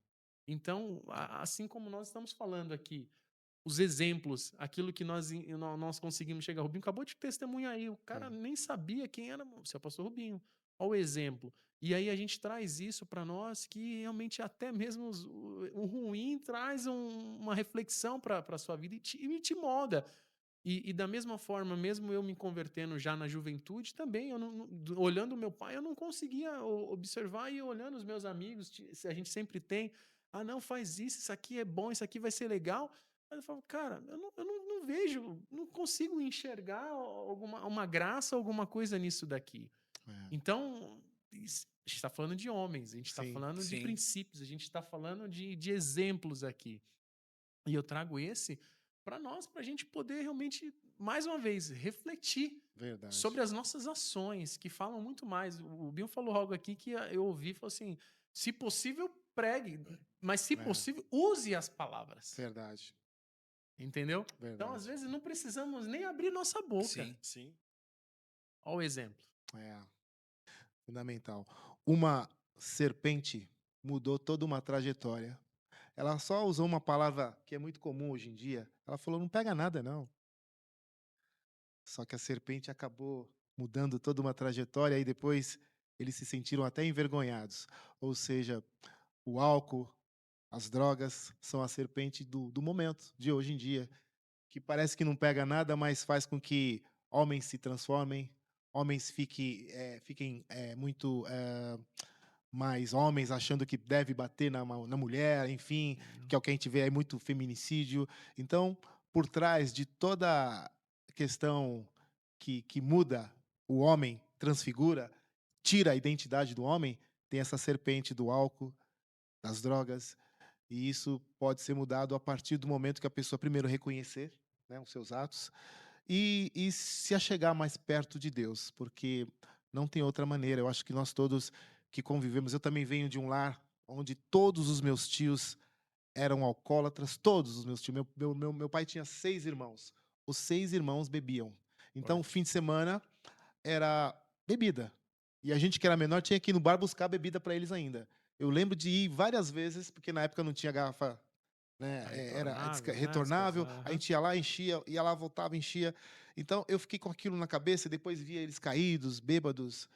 Então, assim como nós estamos falando aqui, os exemplos, aquilo que nós conseguimos chegar. O Rubinho acabou de testemunhar aí, o cara Sim. nem sabia quem era o seu pastor Rubinho. Olha o exemplo. E aí a gente traz isso para nós, que realmente até mesmo o ruim traz uma reflexão para a sua vida e te molda. E da mesma forma, mesmo eu me convertendo já na juventude, também, olhando o meu pai, eu não conseguia observar e olhando os meus amigos, se a gente sempre tem, não, faz isso aqui é bom, isso aqui vai ser legal. Mas eu falo, cara, eu não vejo, não consigo enxergar uma graça, alguma coisa nisso daqui. É. Então, a gente está falando de homens, a gente está Sim. falando de Sim. princípios, a gente está falando de exemplos aqui. E eu trago esse para nós, para a gente poder realmente, mais uma vez, refletir Verdade. sobre as nossas ações, que falam muito mais. O Bill falou algo aqui que eu ouvi, falou assim, se possível, pregue, mas se É. possível, use as palavras. Verdade. Entendeu? Verdade. Então, às vezes, não precisamos nem abrir nossa boca. Sim. Sim. Olha o exemplo. É. Fundamental. Uma serpente mudou toda uma trajetória. Ela só usou uma palavra que é muito comum hoje em dia. Ela falou: não pega nada, não. Só que a serpente acabou mudando toda uma trajetória e depois eles se sentiram até envergonhados. Ou seja, o álcool, as drogas são a serpente do momento, de hoje em dia, que parece que não pega nada, mas faz com que homens se transformem, homens fiquem muito mais homens achando que deve bater na mulher, enfim, que é o que a gente vê aí, muito feminicídio. Então, por trás de toda questão que muda o homem, transfigura, tira a identidade do homem, tem essa serpente do álcool, das drogas, e isso pode ser mudado a partir do momento que a pessoa primeiro reconhecer, né, os seus atos e se achegar mais perto de Deus, porque não tem outra maneira. Eu acho que nós todos que convivemos, eu também venho de um lar onde todos os meus tios eram alcoólatras, todos os meus tios. Meu pai tinha 6 irmãos. Os 6 irmãos bebiam. Então, o Forte. fim de semana era bebida. E a gente que era menor tinha que ir no bar buscar bebida para eles ainda. Eu lembro de ir várias vezes, porque na época não tinha garrafa, né, era Retornável, né? retornável, a Aham. gente ia lá, enchia, ia lá, voltava, enchia. Então eu fiquei com aquilo na cabeça, depois via eles caídos, bêbados,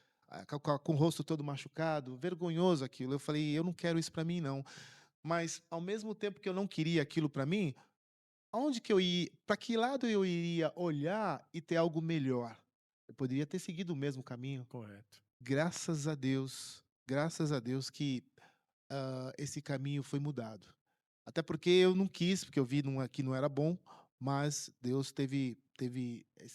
com o rosto todo machucado, vergonhoso aquilo. Eu falei, eu não quero isso para mim, não. Mas ao mesmo tempo que eu não queria aquilo para mim, aonde que eu ia, para que lado eu iria olhar e ter algo melhor? Eu poderia ter seguido o mesmo caminho. Correto. Graças a Deus que esse caminho foi mudado. Até porque eu não quis, porque eu vi que não era bom, mas Deus teve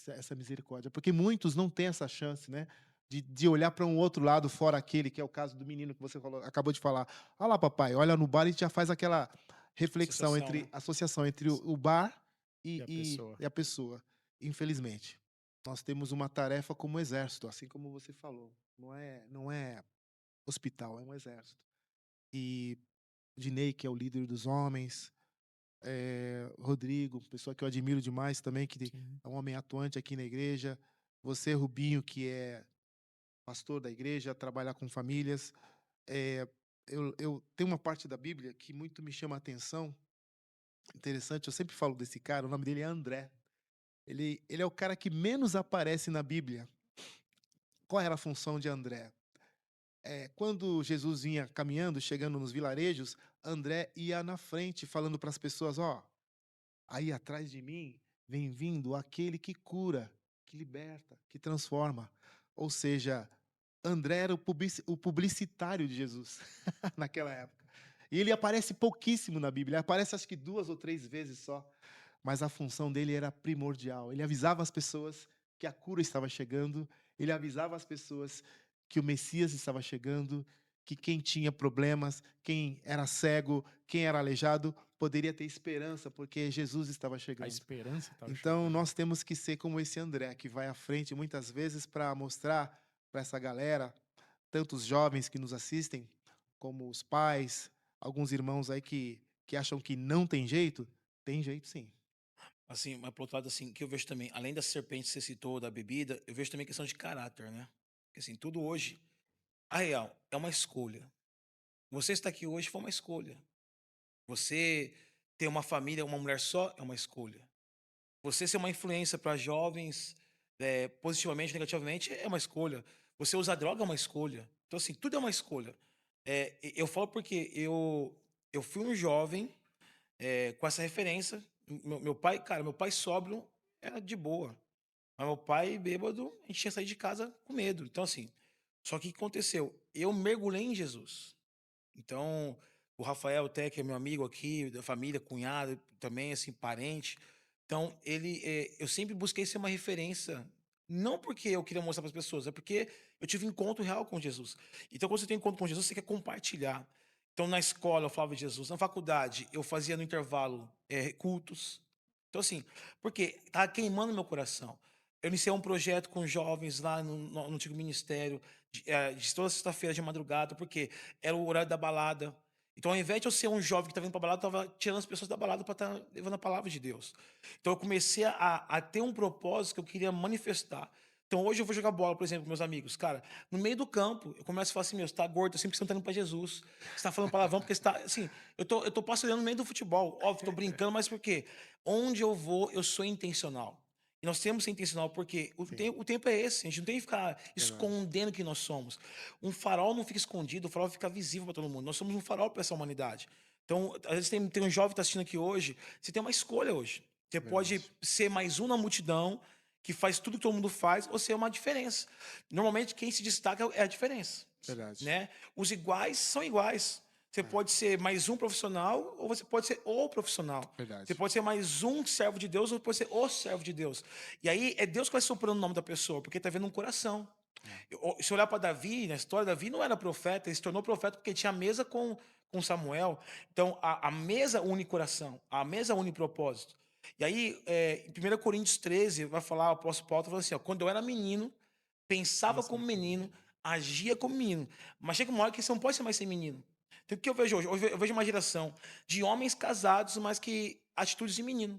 essa misericórdia. Porque muitos não têm essa chance, né? De olhar para um outro lado, fora aquele, que é o caso do menino que você acabou de falar. Olha lá, papai, olha no bar e já faz aquela reflexão, Associação, né? associação entre o bar E a pessoa. e a pessoa. Infelizmente, nós temos uma tarefa como exército, assim como você falou. Não é hospital, é um exército. E Dinei, que é o líder dos homens, Rodrigo, pessoa que eu admiro demais também, que Sim. é um homem atuante aqui na igreja. Você, Rubinho, que é pastor da igreja, trabalha com famílias. Eu tenho uma parte da Bíblia que muito me chama a atenção, interessante, eu sempre falo desse cara, o nome dele é André. Ele é o cara que menos aparece na Bíblia. Qual era a função de André? Quando Jesus vinha caminhando, chegando nos vilarejos, André ia na frente, falando para as pessoas: ó, aí atrás de mim vem vindo aquele que cura, que liberta, que transforma. Ou seja, André era o publicitário de Jesus naquela época. E ele aparece pouquíssimo na Bíblia, ele aparece acho que 2 ou 3 vezes só. Mas a função dele era primordial. Ele avisava as pessoas que a cura estava chegando, Ele avisava as pessoas que o Messias estava chegando, que quem tinha problemas, quem era cego, quem era aleijado, poderia ter esperança, porque Jesus estava A chegando. esperança estava Então, chegando. nós temos que ser como esse André, que vai à frente muitas vezes para mostrar para essa galera, tanto os jovens que nos assistem, como os pais, alguns irmãos aí que acham que não tem jeito sim. Assim, mas por outro lado, assim, que eu vejo também, além da serpente que você citou, da bebida, eu vejo também questão de caráter, né? Porque assim, tudo hoje, a real, é uma escolha. Você estar aqui hoje foi uma escolha. Você ter uma família, uma mulher só, é uma escolha. Você ser uma influência para jovens, positivamente, negativamente, é uma escolha. Você usar droga é uma escolha. Então, assim, tudo é uma escolha. Eu falo porque eu fui um jovem com essa referência. Meu pai, cara, meu pai sóbrio era de boa. Mas meu pai bêbado, a gente tinha saído de casa com medo. Então, assim, só que o que aconteceu? Eu mergulhei em Jesus. Então, o Rafael até, que é meu amigo aqui, da família, cunhado, também, assim, parente. Então, eu sempre busquei ser uma referência, não porque eu queria mostrar para as pessoas, é porque eu tive um encontro real com Jesus. Então, quando você tem um encontro com Jesus, você quer compartilhar. Então, na escola eu falava de Jesus, na faculdade eu fazia no intervalo cultos. Então, assim, porque tá queimando meu coração. Eu iniciei um projeto com jovens lá no antigo ministério, de toda sexta-feira de madrugada, porque era o horário da balada. Então, ao invés de eu ser um jovem que estava indo para balada, eu estava tirando as pessoas da balada para estar levando a palavra de Deus. Então, eu comecei a ter um propósito que eu queria manifestar. Então, hoje eu vou jogar bola, por exemplo, com meus amigos. Cara, no meio do campo, eu começo a falar assim: meu, você tá gordo, eu sempre estou indo para Jesus. Você está falando palavrão porque você está. Assim, eu tô pastoreando no meio do futebol. Óbvio, estou brincando, mas por quê? Onde eu vou, eu sou intencional. E nós temos que ser intencional, porque Sim, o tempo é esse. A gente não tem que ficar verdade. escondendo quem nós somos. Um farol não fica escondido, o farol fica visível para todo mundo. Nós somos um farol para essa humanidade. Então, às vezes tem um jovem que está assistindo aqui hoje, você tem uma escolha hoje. Você pode Verdade. ser mais um na multidão, que faz tudo que todo mundo faz, ou ser uma diferença. Normalmente, quem se destaca é a diferença. Verdade. Né? Os iguais são iguais. Você É, pode ser mais um profissional, ou você pode ser o profissional. Você verdade. pode ser mais um servo de Deus, ou pode ser o servo de Deus. E aí é Deus que vai soprando o nome da pessoa, porque está vendo um coração. Se olhar para Davi, na história, Davi não era profeta, ele se tornou profeta porque tinha mesa com Samuel. Então, a mesa une coração, a mesa une propósito. E aí, em 1 Coríntios 13, vai falar, o apóstolo Paulo falou assim: ó, quando eu era menino, pensava Pensa como como menino, menino. agia como menino. Mas chega uma hora que você não pode ser mais ser menino. Então, o que eu vejo hoje? Hoje eu vejo uma geração de homens casados, mas que atitudes de menino.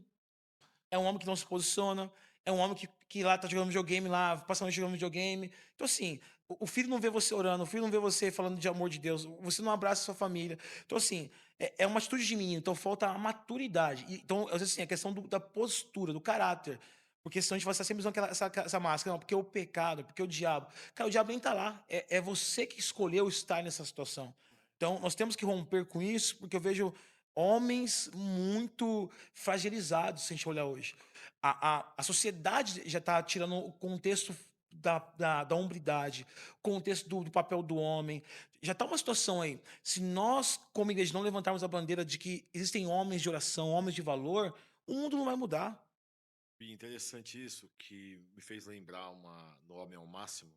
É um homem que não se posiciona, é um homem que lá tá jogando videogame, lá, passando jogando videogame. Então, assim, o filho não vê você orando, o filho não vê você falando de amor de Deus, você não abraça a sua família. Então, assim, é uma atitude de menino, então falta a maturidade. Então, às vezes, assim, a questão da postura, do caráter. Porque senão a gente vai estar sempre usando essa máscara, não, porque o pecado, porque o diabo. Cara, o diabo nem tá lá. É você que escolheu estar nessa situação. Então, nós temos que romper com isso, porque eu vejo homens muito fragilizados, se a gente olhar hoje. A sociedade já está tirando o contexto da hombridade, o contexto do papel do homem. Já está uma situação aí. Se nós, como igreja, não levantarmos a bandeira de que existem homens de oração, homens de valor, o mundo não vai mudar. E interessante isso, que me fez lembrar no Homem ao Máximo,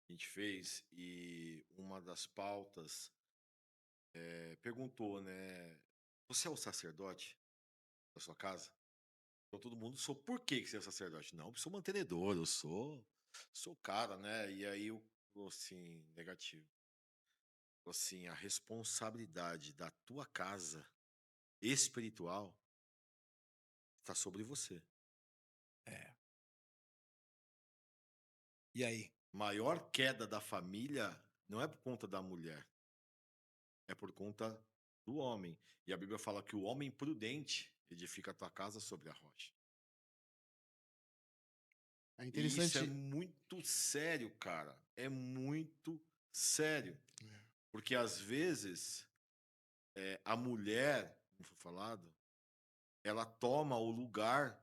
que a gente fez, e uma das pautas perguntou, né? Você é o sacerdote da sua casa? Então todo mundo, por que você é sacerdote? Não, eu sou mantenedor, sou o cara, né? E aí eu falou assim, negativo. Falou assim, a responsabilidade da tua casa espiritual está sobre você. É. E aí? Maior queda da família não é por conta da mulher, é por conta do homem. E a Bíblia fala que o homem prudente edifica a tua casa sobre a rocha. É E isso é interessante. muito sério, cara. É muito sério. Porque às vezes a mulher, como foi falado, ela toma o lugar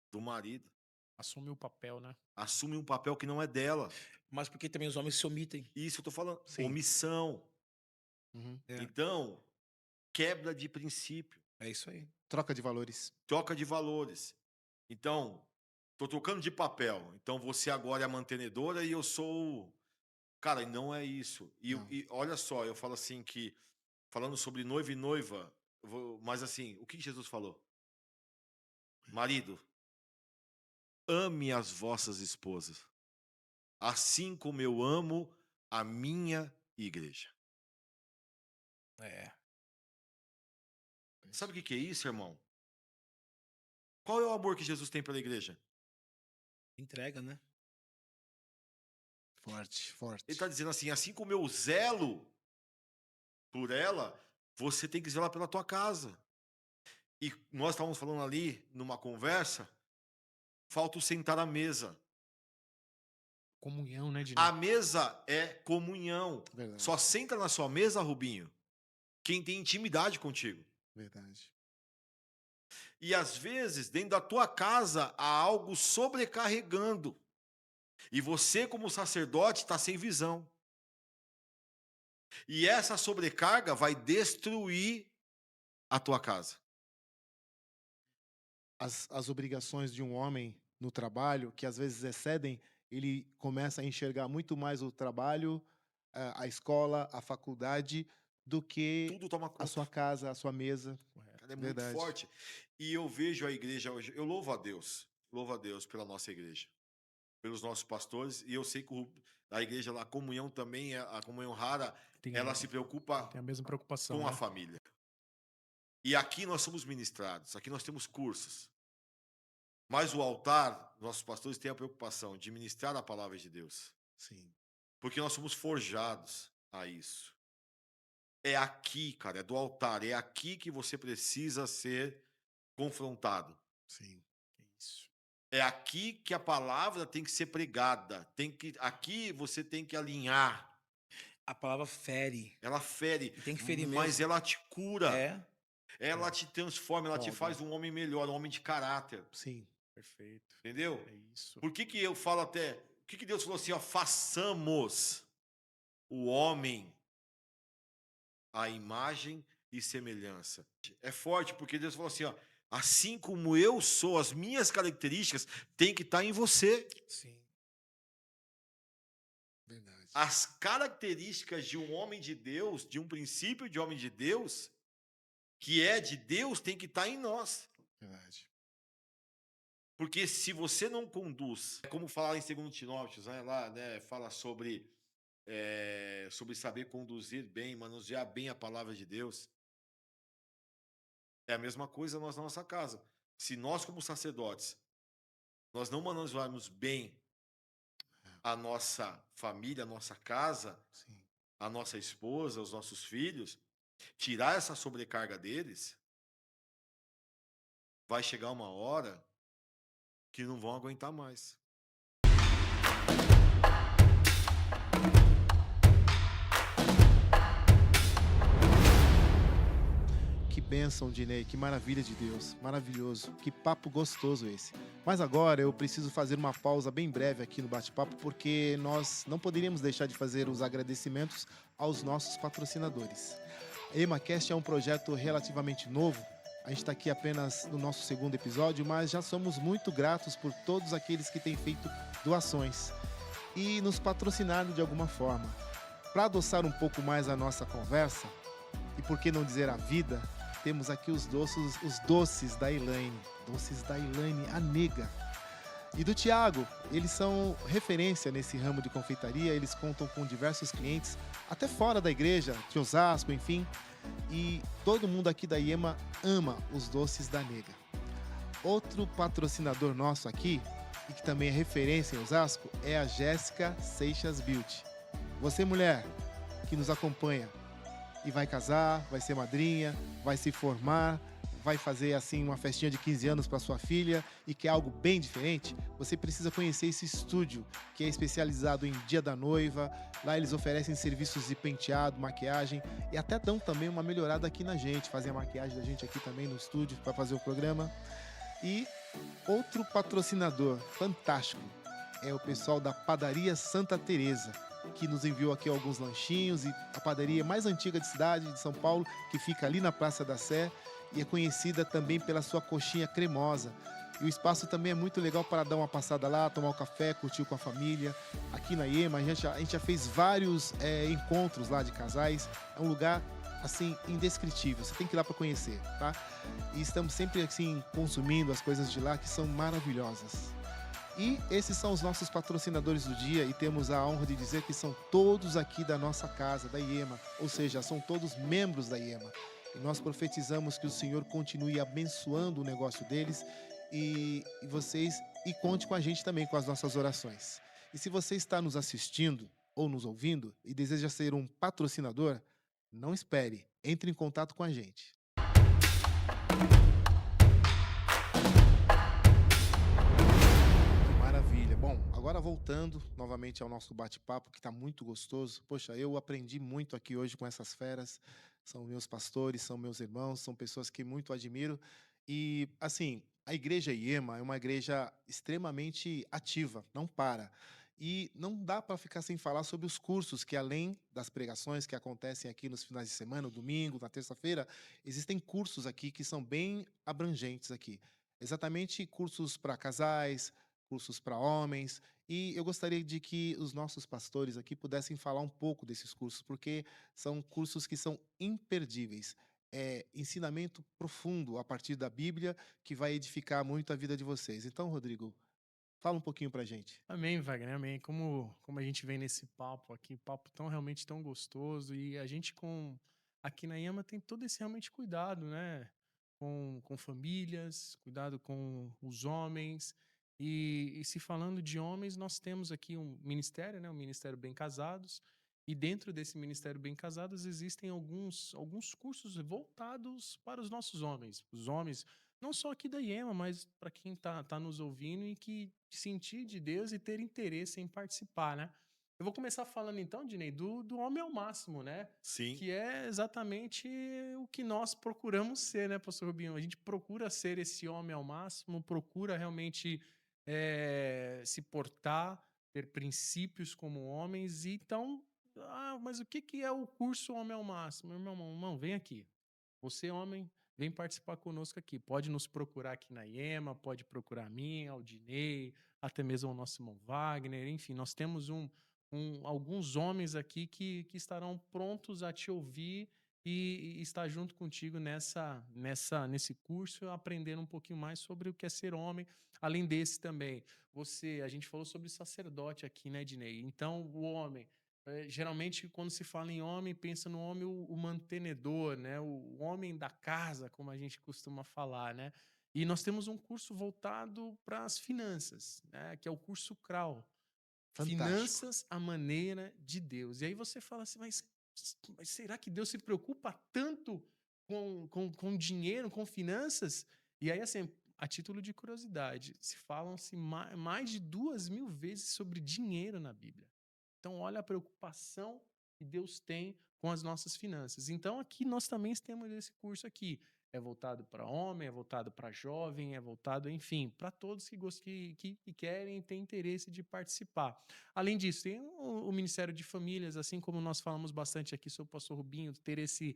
do marido, Assume o papel, né? assume um papel que não é dela. Mas porque também os homens se omitem. Isso eu tô falando, Sim. omissão. Uhum. É, Então, quebra de princípio, é isso aí. Troca de valores. troca de valores. Então, tô trocando de papel. Então você agora é a mantenedora e eu sou... Cara, não é isso. Não. E olha só, eu falo assim que, falando sobre noivo e noiva, mas assim, o que Jesus falou? Marido, ame as vossas esposas, assim como eu amo a minha igreja. É. Sabe o que é isso, irmão? Qual é o amor que Jesus tem pela igreja? Entrega, né? Forte, forte. Ele está dizendo assim, assim como eu zelo por ela, você tem que zelar pela tua casa. E nós estávamos falando ali, numa conversa, falta o sentar à mesa. Comunhão, né, Dinei? A mesa é comunhão. Verdade. Só senta na sua mesa, Rubinho, quem tem intimidade contigo. Verdade. E às vezes, dentro da tua casa, há algo sobrecarregando. E você, como sacerdote, está sem visão. E essa sobrecarga vai destruir a tua casa. As obrigações de um homem no trabalho, que às vezes excedem, ele começa a enxergar muito mais o trabalho, a escola, a faculdade, do que Tudo toma a conta. sua casa, a sua mesa. Cara, é muito Verdade. forte. E eu vejo a igreja hoje, eu louvo a Deus pela nossa igreja, pelos nossos pastores, e eu sei que a igreja lá, a comunhão também, a comunhão rara, ela se preocupa Tem a mesma preocupação, com né? a família. E aqui nós somos ministrados, aqui nós temos cursos. Mas o altar, nossos pastores têm a preocupação de ministrar a palavra de Deus. Sim. Porque nós somos forjados a isso. É aqui, cara, é do altar, é aqui que você precisa ser confrontado. Sim. Isso. É aqui que a palavra tem que ser pregada. Aqui você tem que alinhar. A palavra fere. Ela fere, E tem que ferir mas mesmo. ela te cura. É. Ela te transforma, ela te Foda. faz um homem melhor, um homem de caráter. Sim. Perfeito. Entendeu? É isso. Por que eu falo até... O que Deus falou assim, ó? Façamos o homem à imagem e semelhança. É forte, porque Deus falou assim, ó, assim como eu sou, as minhas características têm que estar em você. Sim. Verdade. As características de um homem de Deus, de um princípio de homem de Deus, que é de Deus, tem que estar em nós. Verdade. Porque se você não conduz, como falar em 2 Timóteo, né, lá, né, fala sobre saber conduzir bem, manusear bem a palavra de Deus. É a mesma coisa nós na nossa casa. Se nós, como sacerdotes, nós não manusearmos bem a nossa família, a nossa casa, Sim. a nossa esposa, os nossos filhos, tirar essa sobrecarga deles, vai chegar uma hora que não vão aguentar mais. Que bênção, Dinei, que maravilha de Deus, maravilhoso, que papo gostoso esse. Mas agora eu preciso fazer uma pausa bem breve aqui no bate-papo, porque nós não poderíamos deixar de fazer os agradecimentos aos nossos patrocinadores. A EmaCast é um projeto relativamente novo, a gente está aqui apenas no nosso segundo episódio, mas já somos muito gratos por todos aqueles que têm feito doações e nos patrocinaram de alguma forma. Para adoçar um pouco mais a nossa conversa, e por que não dizer a vida, temos aqui os doces da Elaine. Doces da Elaine, a nega. E do Thiago, eles são referência nesse ramo de confeitaria, eles contam com diversos clientes, até fora da igreja, de Osasco, enfim. E todo mundo aqui da IEMA ama os doces da nega. Outro patrocinador nosso aqui, e que também é referência em Osasco, é a Jéssica Seixas Beauty. Você, mulher, que nos acompanha, e vai casar, vai ser madrinha, vai se formar, vai fazer assim uma festinha de 15 anos para sua filha e quer algo bem diferente, você precisa conhecer esse estúdio que é especializado em dia da noiva. Lá eles oferecem serviços de penteado, maquiagem e até dão também uma melhorada aqui na gente, fazem a maquiagem da gente aqui também no estúdio para fazer o programa. E outro patrocinador fantástico é o pessoal da Padaria Santa Teresa, que nos enviou aqui alguns lanchinhos, e a padaria mais antiga de cidade de São Paulo, que fica ali na Praça da Sé e é conhecida também pela sua coxinha cremosa. E o espaço também é muito legal para dar uma passada lá, tomar um café, curtir com a família. Aqui na IEMA, a gente já fez vários encontros lá de casais. É um lugar, assim, indescritível. Você tem que ir lá para conhecer, tá? E estamos sempre, assim, consumindo as coisas de lá, que são maravilhosas. E esses são os nossos patrocinadores do dia e temos a honra de dizer que são todos aqui da nossa casa, da IEMA, ou seja, são todos membros da IEMA. E nós profetizamos que o Senhor continue abençoando o negócio deles e conte com a gente também com as nossas orações. E se você está nos assistindo ou nos ouvindo e deseja ser um patrocinador, não espere, entre em contato com a gente. Maravilha. Bom, agora voltando novamente ao nosso bate-papo, que está muito gostoso. Poxa, eu aprendi muito aqui hoje com essas feras. São meus pastores, são meus irmãos, são pessoas que muito admiro. E, assim, a igreja IEMA é uma igreja extremamente ativa, não para. E não dá para ficar sem falar sobre os cursos que, além das pregações que acontecem aqui nos finais de semana, no domingo, na terça-feira, existem cursos aqui que são bem abrangentes aqui. Exatamente cursos para casais, cursos para homens, e eu gostaria de que os nossos pastores aqui pudessem falar um pouco desses cursos, porque são cursos que são imperdíveis. É ensinamento profundo a partir da Bíblia que vai edificar muito a vida de vocês. Então, Rodrigo, fala um pouquinho para a gente. Amém, Wagner, amém. Como a gente vem nesse papo aqui, papo realmente tão gostoso, e a gente aqui na IEMA tem todo esse realmente cuidado, né? Com famílias, cuidado com os homens, e se falando de homens, nós temos aqui um ministério, né? O Ministério Bem Casados, e dentro desse Ministério Bem Casados existem alguns cursos voltados para os nossos homens. Os homens, não só aqui da IEMA, mas para quem tá nos ouvindo e que sentir de Deus e ter interesse em participar, né? Eu vou começar falando então, Dinei, do homem ao máximo, né? Sim, Que é exatamente o que nós procuramos ser, né, pastor Rubinho? A gente procura ser esse homem ao máximo, procura realmente se portar, ter princípios como homens, e então, mas o que é o curso Homem ao Máximo? Meu irmão, vem aqui. Você, homem, vem participar conosco aqui. Pode nos procurar aqui na IEMA, pode procurar a mim, ao Dinei, até mesmo o nosso irmão Wagner. Enfim, nós temos alguns homens aqui que estarão prontos a te ouvir e estar junto contigo nesse curso, aprendendo um pouquinho mais sobre o que é ser homem. Além desse também, a gente falou sobre sacerdote aqui, né, Dinei? Então, o homem, geralmente, quando se fala em homem, pensa no homem o mantenedor, né? O homem da casa, como a gente costuma falar, né? E nós temos um curso voltado para as finanças, né? Que é o curso CRAU. Fantástico. Finanças à maneira de Deus. E aí você fala assim, mas será que Deus se preocupa tanto com dinheiro, com finanças? E aí, assim, a título de curiosidade, se falam-se mais de 2.000 vezes sobre dinheiro na Bíblia. Então, olha a preocupação que Deus tem com as nossas finanças. Então, aqui nós também temos esse curso aqui. É voltado para homem, é voltado para jovem, é voltado, enfim, para todos que querem e têm interesse de participar. Além disso, tem o Ministério de Famílias, assim como nós falamos bastante aqui sobre o pastor Rubinho, ter esse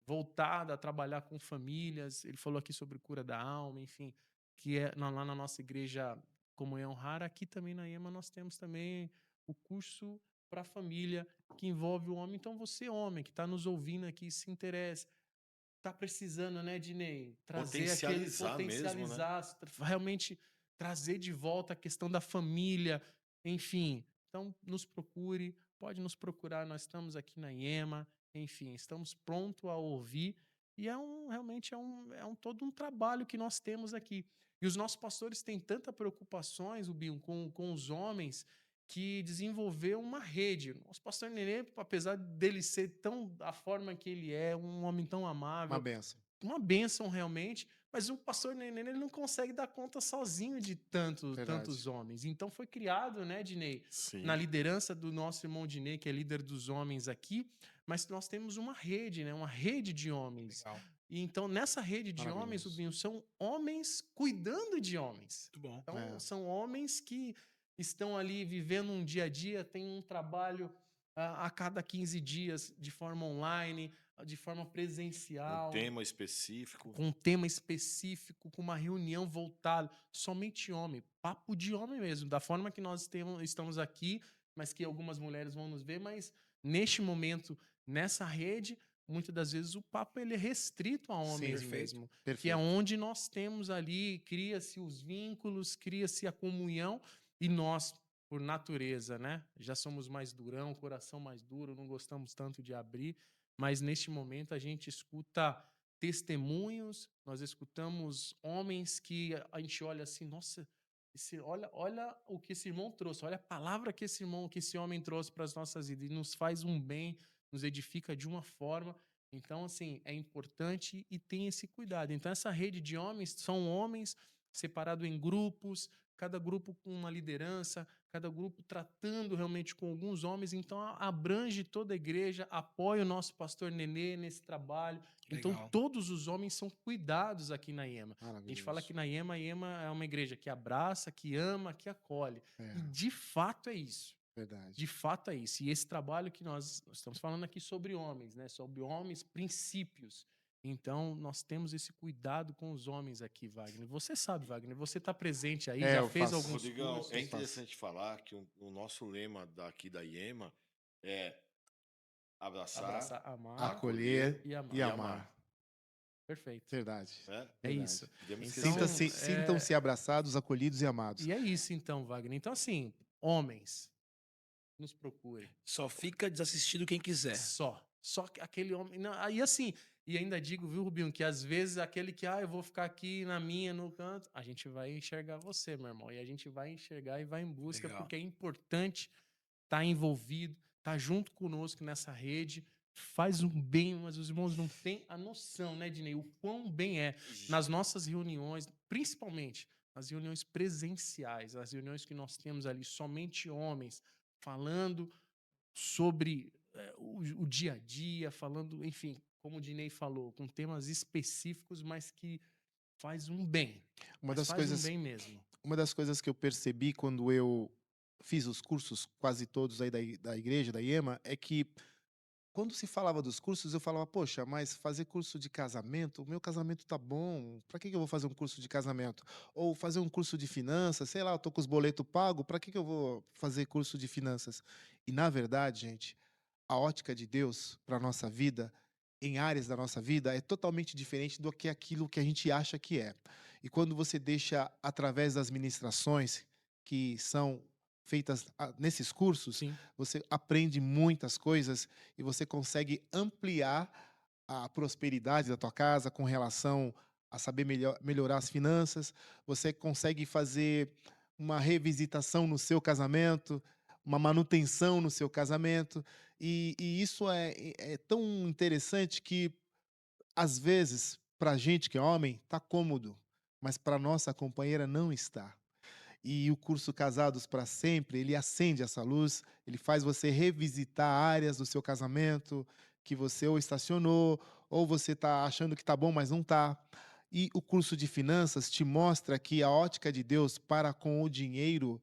voltado a trabalhar com famílias. Ele falou aqui sobre cura da alma, enfim, que é lá na nossa igreja Comunhão Rara. Aqui também na IEMA nós temos também o curso para a família que envolve o homem. Então você, homem, que está nos ouvindo aqui, se interessa, está precisando, né, Dinei? mesmo, né? Realmente trazer de volta a questão da família, enfim. Então nos procure, pode nos procurar, nós estamos aqui na IEMA, enfim, estamos prontos a ouvir. E realmente é todo um trabalho que nós temos aqui. E os nossos pastores têm tanta preocupações, Rubinho, com os homens, que desenvolveu uma rede. O nosso pastor Nenê, apesar dele ser a forma que ele é, um homem tão Uma amável, benção. uma bênção realmente, mas o pastor Nenê ele não consegue dar conta sozinho de Verdade. tantos homens. Então foi criado, né, Dinei, na sim. liderança do nosso irmão Dinei, que é líder dos homens aqui, mas nós temos uma rede, né, uma rede de homens. Legal. E então, nessa rede de homens, Maravilhoso. Rubinho, são homens cuidando de homens. Muito bom. Então, É. são homens que estão ali vivendo um dia a dia, tem um trabalho a cada 15 dias de forma online, de forma Um presencial, tema específico. com um tema específico, com uma reunião voltada somente homem, papo de homem mesmo, da forma que nós estamos aqui, mas que algumas mulheres vão nos ver, mas neste momento, nessa rede, muitas das vezes o papo ele é restrito a homens Perfeito. mesmo, que é Perfeito. onde nós temos ali, cria-se os vínculos, cria-se a comunhão, e nós, por natureza, né, já somos mais durão, coração mais duro, não gostamos tanto de abrir, mas neste momento a gente escuta testemunhos, nós escutamos homens que a gente olha assim, nossa, olha o que esse irmão trouxe, olha a palavra que esse homem trouxe para as nossas vidas, e nos faz um bem, nos edifica de uma forma. Então, assim, é importante e tem esse cuidado. Então, essa rede de homens são homens separados em grupos, cada grupo com uma liderança, cada grupo tratando realmente com alguns homens. Então, abrange toda a igreja, apoia o nosso pastor Nenê nesse trabalho. Então, Legal. todos os homens são cuidados aqui na IEMA. A gente fala que na IEMA, a IEMA é uma igreja que abraça, que ama, que acolhe. É, E de fato é isso. verdade. De fato é isso. E esse trabalho que nós estamos falando aqui sobre homens, né? Sobre homens, princípios. Então, nós temos esse cuidado com os homens aqui, Wagner. Você sabe, Wagner, você está presente aí, É, já eu fez faço. alguns Rodrigão, cursos. é interessante falar que o nosso lema daqui da IEMA é abraçar, Abraçar, amar Acolher e amar. e amar. Perfeito. Verdade. né? É Verdade. isso. Podemos Então, esquecer. Sinta-se- Sintam-se abraçados, acolhidos e amados. E é isso então, Wagner. Então, assim, homens, nos procure. Só fica desassistido quem quiser. Só que aquele homem. Não, aí assim, e ainda digo, viu, Rubinho, que às vezes aquele que, eu vou ficar aqui na minha, no canto, a gente vai enxergar você, meu irmão. E a gente vai enxergar e vai em busca, Legal. porque é importante estar envolvido, estar junto conosco nessa rede. Faz um bem, mas os irmãos não têm a noção, né, Dinei, o quão bem é. Nas nossas reuniões, principalmente nas reuniões presenciais, as reuniões que nós temos ali, somente homens, falando sobre o dia a dia, falando, enfim, como o Dinei falou, com temas específicos, mas que faz um bem. Uma Mas das faz um coisas, bem mesmo. uma das coisas que eu percebi quando eu fiz os cursos, quase todos aí da igreja, da IEMA, é que quando se falava dos cursos, eu falava, poxa, mas fazer curso de casamento, o meu casamento tá bom, para que eu vou fazer um curso de casamento? Ou fazer um curso de finanças, sei lá, eu tô com os boletos pagos, para que eu vou fazer curso de finanças? E na verdade, gente, a ótica de Deus para nossa vida, em áreas da nossa vida, é totalmente diferente do que aquilo que a gente acha que é. E quando você deixa, através das ministrações que são feitas nesses cursos, Sim. você aprende muitas coisas e você consegue ampliar a prosperidade da tua casa com relação a saber melhorar as finanças, você consegue fazer uma revisitação no seu casamento, uma manutenção no seu casamento, e isso é tão interessante que, às vezes, para a gente que é homem, está cômodo, mas para nossa companheira não está. E o curso Casados para Sempre, ele acende essa luz, ele faz você revisitar áreas do seu casamento que você ou estacionou, ou você está achando que está bom, mas não está. E o curso de Finanças te mostra que a ótica de Deus para com o dinheiro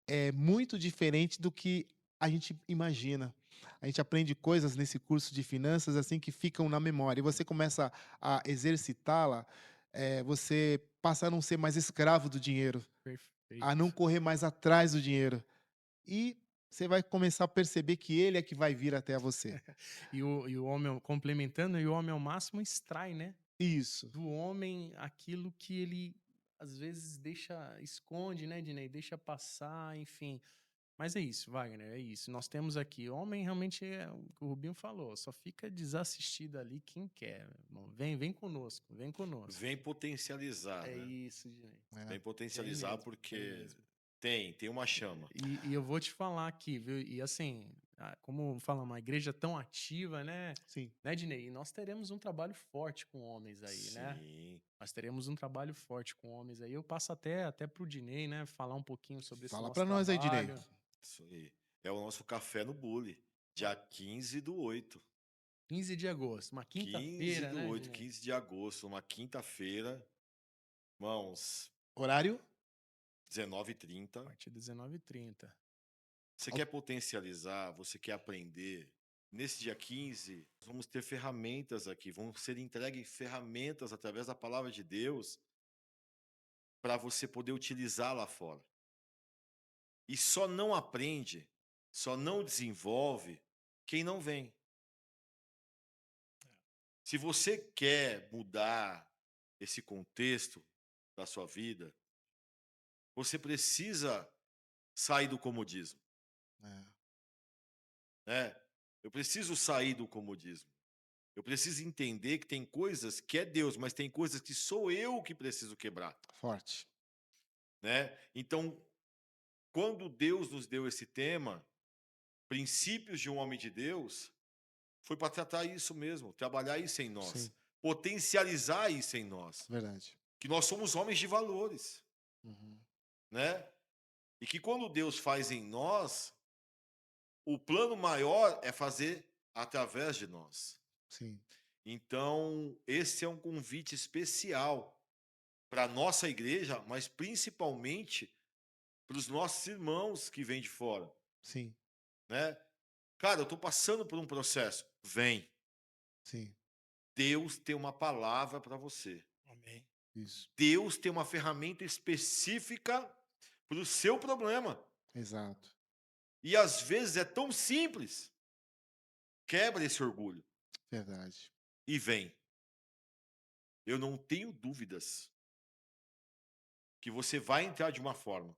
é muito diferente do que a gente imagina. A gente aprende coisas nesse curso de finanças assim que ficam na memória. E você começa a exercitá-la, você passa a não ser mais escravo do dinheiro, a não Perfeito. correr mais atrás do dinheiro. E você vai começar a perceber que ele é que vai vir até você. E o homem, complementando, e o homem ao máximo extrai, né? Isso. Do homem aquilo que ele às vezes esconde, né, Dinei? Deixa passar, enfim. Mas é isso, Wagner, é isso. Nós temos aqui, homem realmente é o que o Rubinho falou, só fica desassistido ali quem quer. Meu irmão. Vem conosco, vem conosco. Vem potencializar, É né? isso, Dinei. É. Vem potencializar mesmo, porque tem mesmo. tem uma chama. E eu vou te falar aqui, viu? E assim, como fala, uma igreja tão ativa, né? Sim. Né, Dinei? E nós teremos um trabalho forte com homens aí, né? Sim. Nós teremos um trabalho forte com homens aí. Eu passo até pro Dinei, né? Falar um pouquinho sobre esse Fala nosso para nós aí, Dinei. trabalho. Isso aí. É o nosso café no Bule. Dia 15/8. 15 de agosto, uma 15 quinta-feira, do né, 8, Dinei? 15 de agosto, uma quinta-feira. Irmãos, Horário? 19h30. A partir das 19h30. Você quer potencializar, você quer aprender, nesse dia 15, nós vamos ter ferramentas aqui, vão ser entregues ferramentas através da palavra de Deus para você poder utilizar lá fora. E só não aprende, só não desenvolve quem não vem. Se você quer mudar esse contexto da sua vida, você precisa sair do comodismo, É, né? Eu preciso sair do comodismo. Eu preciso entender que tem coisas que é Deus, mas tem coisas que sou eu que preciso quebrar, forte. né? Então, quando Deus nos deu esse tema, princípios de um homem de Deus, foi para tratar isso mesmo, trabalhar isso em nós, Sim, potencializar isso em nós, verdade. que nós somos homens de valores, Uhum. né? E que quando Deus faz em nós, o plano maior é fazer através de nós. Sim, Então, esse é um convite especial para a nossa igreja, mas principalmente para os nossos irmãos que vêm de fora, sim, né? Cara, eu estou passando por um processo. Vem. sim. Deus tem uma palavra para você. Amém. Isso. Deus tem uma ferramenta específica para o seu problema. Exato. E às vezes é tão simples. Quebra esse orgulho Verdade. e vem. Eu não tenho dúvidas que você vai entrar de uma forma,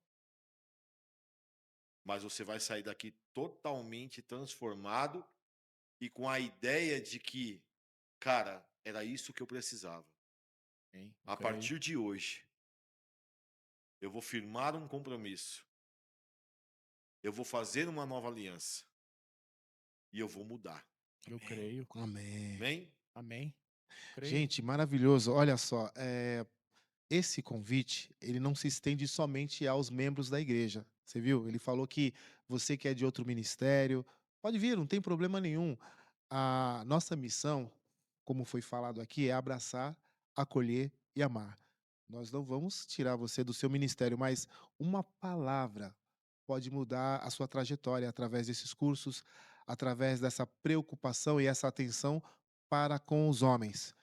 mas você vai sair daqui totalmente transformado e com a ideia de que, cara, era isso que eu precisava. Amém. Eu A creio. partir de hoje, eu vou firmar um compromisso. Eu vou fazer uma nova aliança. E eu vou mudar. Eu creio. Amém. Amém? Amém. Creio. Gente, maravilhoso. Olha só, esse convite, ele não se estende somente aos membros da igreja. Você viu? Ele falou que você que é de outro ministério, pode vir, não tem problema nenhum. A nossa missão, como foi falado aqui, é abraçar, acolher e amar. Nós não vamos tirar você do seu ministério, mas uma palavra pode mudar a sua trajetória através desses cursos, através dessa preocupação e essa atenção para com os homens.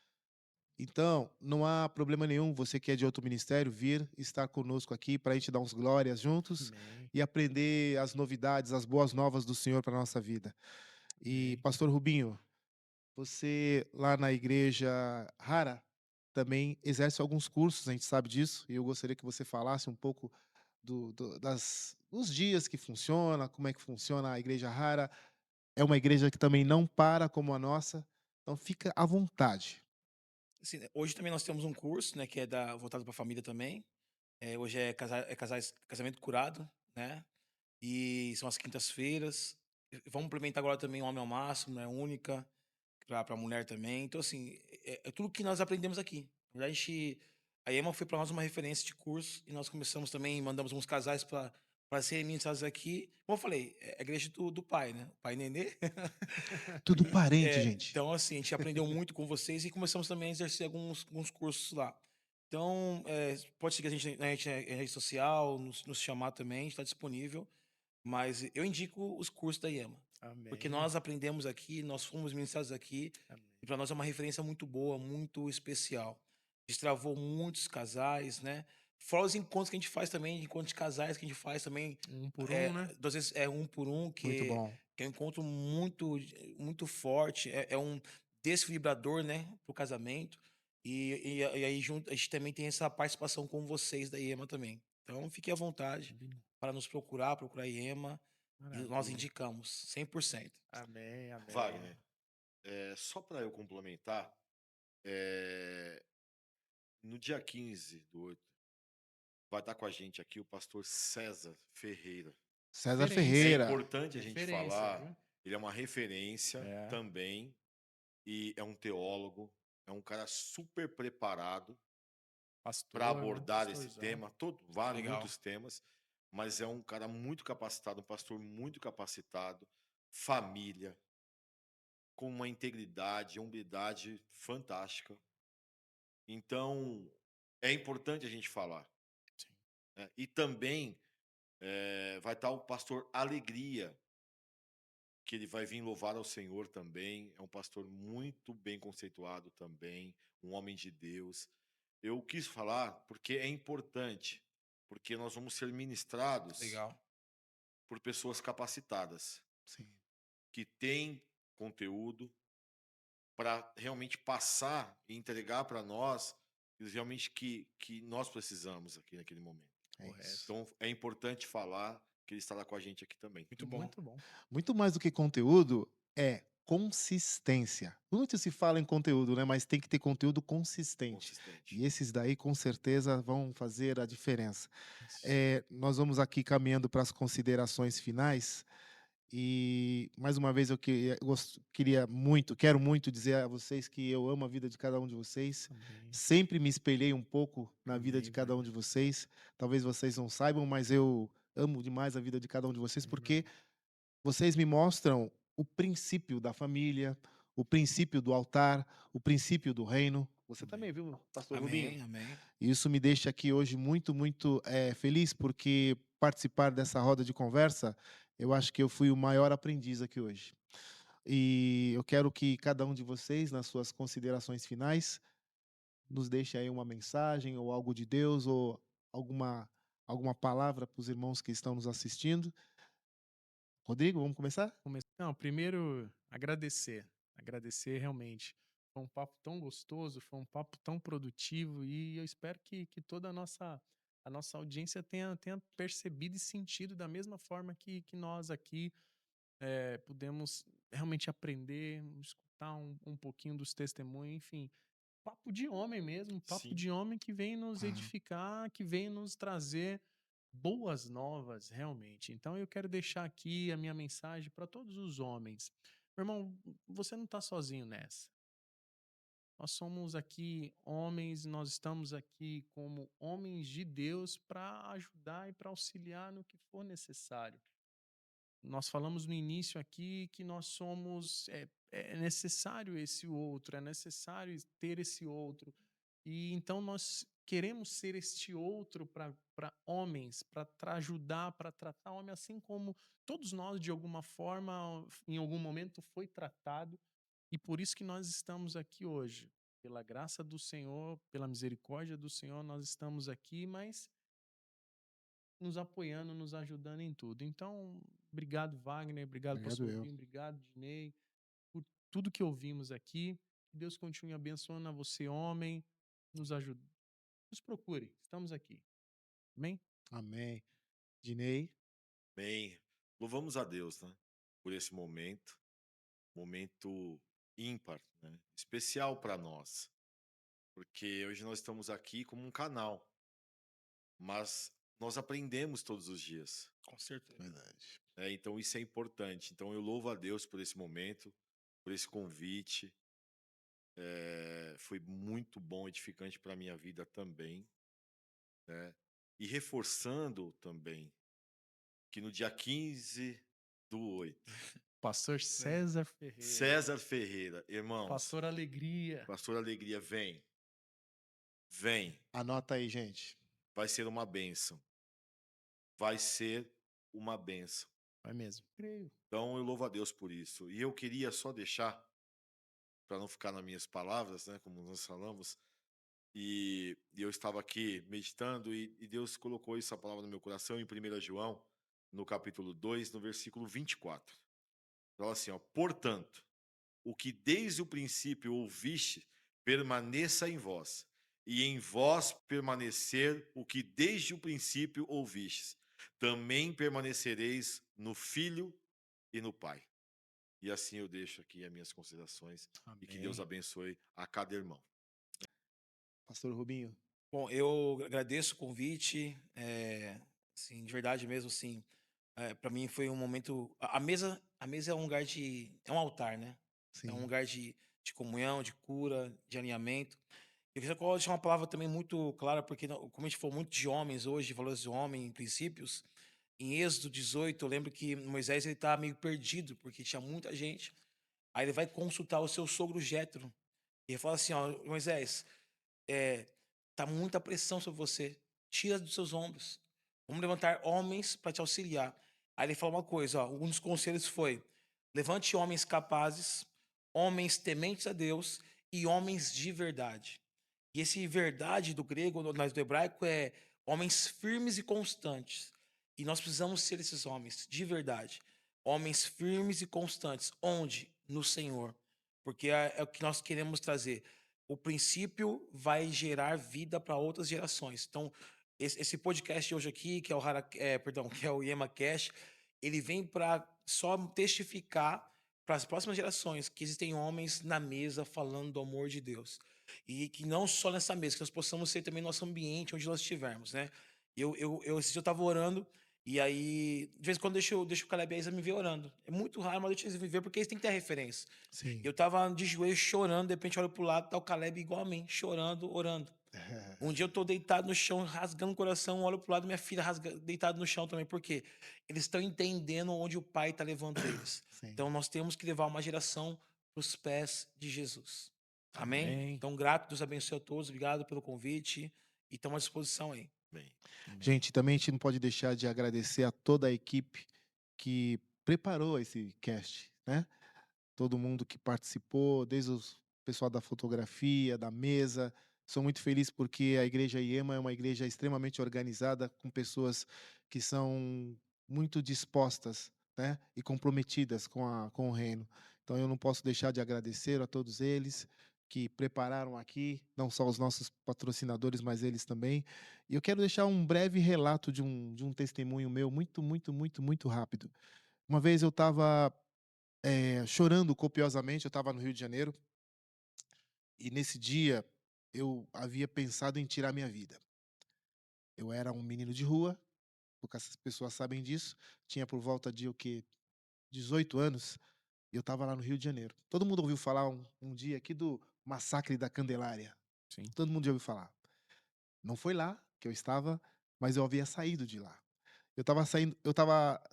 Então, não há problema nenhum você que é de outro ministério vir estar conosco aqui para a gente dar uns glórias juntos Amém. e aprender as novidades, as boas novas do Senhor para a nossa vida. E, Amém. Pastor Rubinho, você lá na igreja Rara também exerce alguns cursos, a gente sabe disso, e eu gostaria que você falasse um pouco dos dias que funciona, como é que funciona a igreja Rara. É uma igreja que também não para como a nossa, então fica à vontade. Assim, né, hoje também nós temos um curso, né, que é voltado para a família também. Hoje é casamento curado, né? E são as quintas-feiras. E vamos implementar agora também o Homem ao Máximo, né? Única, para a mulher também. Então, assim, é tudo que nós aprendemos aqui. Na verdade, a EMA foi para nós uma referência de curso e nós começamos também, mandamos uns casais para serem ministrados aqui. Como eu falei, é a igreja do pai, né? O pai Nenê. Tudo parente, gente. Então, assim, a gente aprendeu muito com vocês e começamos também a exercer alguns cursos lá. Então, pode seguir a gente na rede social, nos chamar também, a gente está disponível. Mas eu indico os cursos da IEMA. Porque Amém. nós aprendemos aqui, nós fomos ministrados aqui, Amém. e para nós é uma referência muito boa, muito especial. Destravou muitos casais, né? Fora os encontros que a gente faz também, encontros de casais que a gente faz também, Um por um, né? às vezes é um por um, Muito bom. que é um encontro muito forte, é um desfibrador, né, para o casamento. E aí junto, a gente também tem essa participação com vocês da IEMA também. Então, fique à vontade para nos procurar a IEMA, e nós Maravilha. indicamos 100%. Amém. Amém. Wagner, só para eu complementar, é, no dia 15/8, vai estar com a gente aqui o pastor César Ferreira. César Referência. É Ferreira. importante a gente Referência, falar, viu? ele é uma referência É. também, e é um teólogo, é um cara super preparado Pastor, para né? abordar esse Pastorzão. tema, Legal. muitos temas, mas é um cara muito capacitado, um pastor muito capacitado, família, com uma integridade, hombridade fantástica. Então, é importante a gente falar, Sim. né? E também vai estar o pastor Alegria, que ele vai vir louvar ao Senhor também. É um pastor muito bem conceituado também, um homem de Deus. Eu quis falar porque é importante, porque nós vamos ser ministrados Legal. por pessoas capacitadas, Sim. que têm conteúdo para realmente passar e entregar para nós realmente que nós precisamos aqui naquele momento. É isso. Então é importante falar que ele estará com a gente aqui também. Muito bom. Muito bom. Muito mais do que conteúdo, é consistência. Muito se fala em conteúdo, né? Mas tem que ter conteúdo consistente. Consistente. E esses daí, com certeza, vão fazer a diferença. Isso. Nós vamos aqui caminhando para as considerações finais. E, mais uma vez, quero muito dizer a vocês que eu amo a vida de cada um de vocês. Também. Sempre me espelhei um pouco na vida de Amém, cada um de vocês. Talvez vocês não saibam, mas eu amo demais a vida de cada um de vocês, Amém, porque vocês me mostram o princípio da família, o princípio do altar, o princípio do reino. Você também viu, pastor Rubinho? Amém, amém. E isso me deixa aqui hoje muito, muito feliz, porque participar dessa roda de conversa, eu acho que eu fui o maior aprendiz aqui hoje. E eu quero que cada um de vocês, nas suas considerações finais, nos deixe aí uma mensagem, ou algo de Deus, ou alguma palavra para os irmãos que estão nos assistindo. Rodrigo, vamos começar? Não, primeiro agradecer. Agradecer realmente. Foi um papo tão gostoso, foi um papo tão produtivo e eu espero que toda a nossa audiência tenha percebido e sentido da mesma forma que nós aqui pudemos realmente aprender, escutar um pouquinho dos testemunhos, enfim. Papo de homem mesmo, papo Sim. de homem que vem nos Ah. edificar, que vem nos trazer boas novas, realmente. Então eu quero deixar aqui a minha mensagem para todos os homens. Meu irmão, você não está sozinho nessa. Nós somos aqui homens, nós estamos aqui como homens de Deus para ajudar e para auxiliar no que for necessário. Nós falamos no início aqui que nós somos. É necessário esse outro, é necessário ter esse outro. E então nós queremos ser este outro para homens, para ajudar, para tratar homem, assim como todos nós, de alguma forma, em algum momento, foi tratado. E por isso que nós estamos aqui hoje. Pela graça do Senhor, pela misericórdia do Senhor, nós estamos aqui, mas nos apoiando, nos ajudando em tudo. Então, obrigado, Wagner, obrigado, Obrigado pastor eu. Rubinho, obrigado, Dinei, por tudo que ouvimos aqui. Que Deus continue abençoando a você, homem, nos ajude. Nos procure, estamos aqui. Amém? Amém. Dinei. Bem, louvamos a Deus, né? Por esse momento ímpar, né? Especial para nós, porque hoje nós estamos aqui como um canal, mas nós aprendemos todos os dias, Com certeza. Verdade. né? Então isso é importante. Então eu louvo a Deus por esse momento, por esse convite. Foi muito bom, edificante para a minha vida também, né? E reforçando também que no dia 15/8, Pastor César Ferreira. César Ferreira, irmãos, Pastor Alegria. Pastor Alegria, vem, Anota aí, gente. vai ser uma bênção, vai ser uma bênção. Vai mesmo. Creio. Então eu louvo a Deus por isso. E eu queria só deixar, para não ficar nas minhas palavras, né, como nós falamos, e eu estava aqui meditando e Deus colocou essa palavra no meu coração em 1 João, no capítulo 2, no versículo 24. Fala assim, ó, portanto, o que desde o princípio ouviste, permaneça em vós, e em vós permanecer o que desde o princípio ouvistes. Também permanecereis no Filho e no Pai. E assim eu deixo aqui as minhas considerações e que Deus Amém. abençoe a cada irmão. Pastor Rubinho. Bom, eu agradeço o convite, assim, de verdade mesmo, assim, para mim foi um momento. A mesa é um lugar é um altar, né? Sim. É um lugar de comunhão, de cura, de alinhamento. Eu queria deixar uma palavra também muito clara, porque como a gente falou muito de homens hoje, de valores do homem, princípios, em Êxodo 18, eu lembro que Moisés ele tá meio perdido, porque tinha muita gente. Aí ele vai consultar o seu sogro Jétro. E ele fala assim, ó, Moisés, tá muita pressão sobre você. Tira dos seus ombros. Vamos levantar homens para te auxiliar. Aí ele fala uma coisa, ó, um dos conselhos foi: Levante homens capazes, homens tementes a Deus e homens de verdade. E esse verdade do grego, mas do hebraico, é homens firmes e constantes. E nós precisamos ser esses homens de verdade. Homens firmes e constantes. Onde? No Senhor. Porque é o que nós queremos trazer. O princípio vai gerar vida para outras gerações. Então, esse podcast de hoje aqui, que é o que é o YemaCast, ele vem para só testificar para as próximas gerações que existem homens na mesa falando do amor de Deus. E que não só nessa mesa, que nós possamos ser também no nosso ambiente onde nós estivermos, né? Esse dia eu tava orando, e aí, de vez em quando, deixo o Caleb e a Isa me ver orando. É muito raro, mas deixa eles me ver, porque eles têm que ter a referência. Sim. Eu tava de joelho chorando, de repente eu olho pro lado, tá o Caleb igual a mim, chorando, orando. Um dia eu tô deitado no chão, rasgando o coração, olho pro lado, minha filha deitada no chão também, porque eles estão entendendo onde o pai tá levando eles. Sim. Então nós temos que levar uma geração pros pés de Jesus. Amém? Amém. Então, grato, Deus abençoe a todos, obrigado pelo convite e estamos à disposição aí. Bem, Gente, também a gente não pode deixar de agradecer a toda a equipe que preparou esse cast, né? Todo mundo que participou, desde o pessoal da fotografia, da mesa. Sou muito feliz porque a Igreja IEMA é uma igreja extremamente organizada, com pessoas que são muito dispostas, né, e comprometidas com o reino. Então eu não posso deixar de agradecer a todos eles que prepararam aqui, não só os nossos patrocinadores, mas eles também. E eu quero deixar um breve relato de um testemunho meu, muito rápido. Uma vez eu estava chorando copiosamente, eu estava no Rio de Janeiro, e nesse dia eu havia pensado em tirar minha vida. Eu era um menino de rua, poucas pessoas sabem disso, tinha por volta de o quê? 18 anos, e eu estava lá no Rio de Janeiro. Todo mundo ouviu falar um dia aqui do massacre da Candelária. Sim. Todo mundo já ouviu falar. Não foi lá que eu estava, mas eu havia saído de lá. Eu estava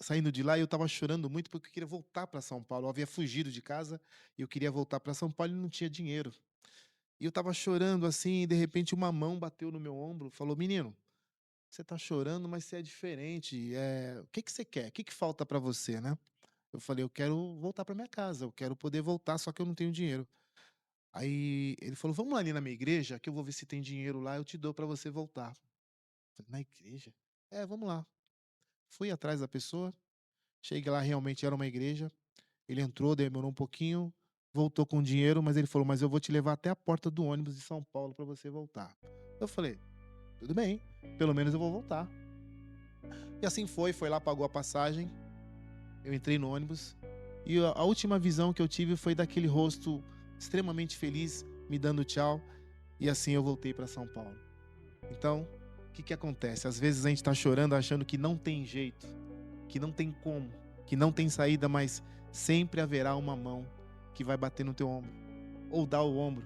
saindo de lá e eu estava chorando muito porque eu queria voltar para São Paulo. Eu havia fugido de casa e eu queria voltar para São Paulo e não tinha dinheiro. E eu estava chorando assim, e de repente uma mão bateu no meu ombro, falou: "Menino, você está chorando, mas você é diferente. O que que você quer? O que que falta para você, né?" Eu falei: "Eu quero voltar para minha casa, eu quero poder voltar, só que eu não tenho dinheiro." Aí ele falou: "Vamos lá ali na minha igreja, que eu vou ver se tem dinheiro lá, eu te dou para você voltar." Eu falei: "Na igreja?" "É, vamos lá." Fui atrás da pessoa, cheguei lá, realmente era uma igreja. Ele entrou, demorou um pouquinho, voltou com dinheiro, mas ele falou: "Mas eu vou te levar até a porta do ônibus de São Paulo para você voltar." Eu falei: "Tudo bem, pelo menos eu vou voltar." E assim foi lá, pagou a passagem, eu entrei no ônibus, e a última visão que eu tive foi daquele rosto extremamente feliz, me dando tchau, e assim eu voltei para São Paulo. Então, o que que acontece? Às vezes a gente está chorando achando que não tem jeito, que não tem como, que não tem saída, mas sempre haverá uma mão que vai bater no teu ombro, ou dar o ombro.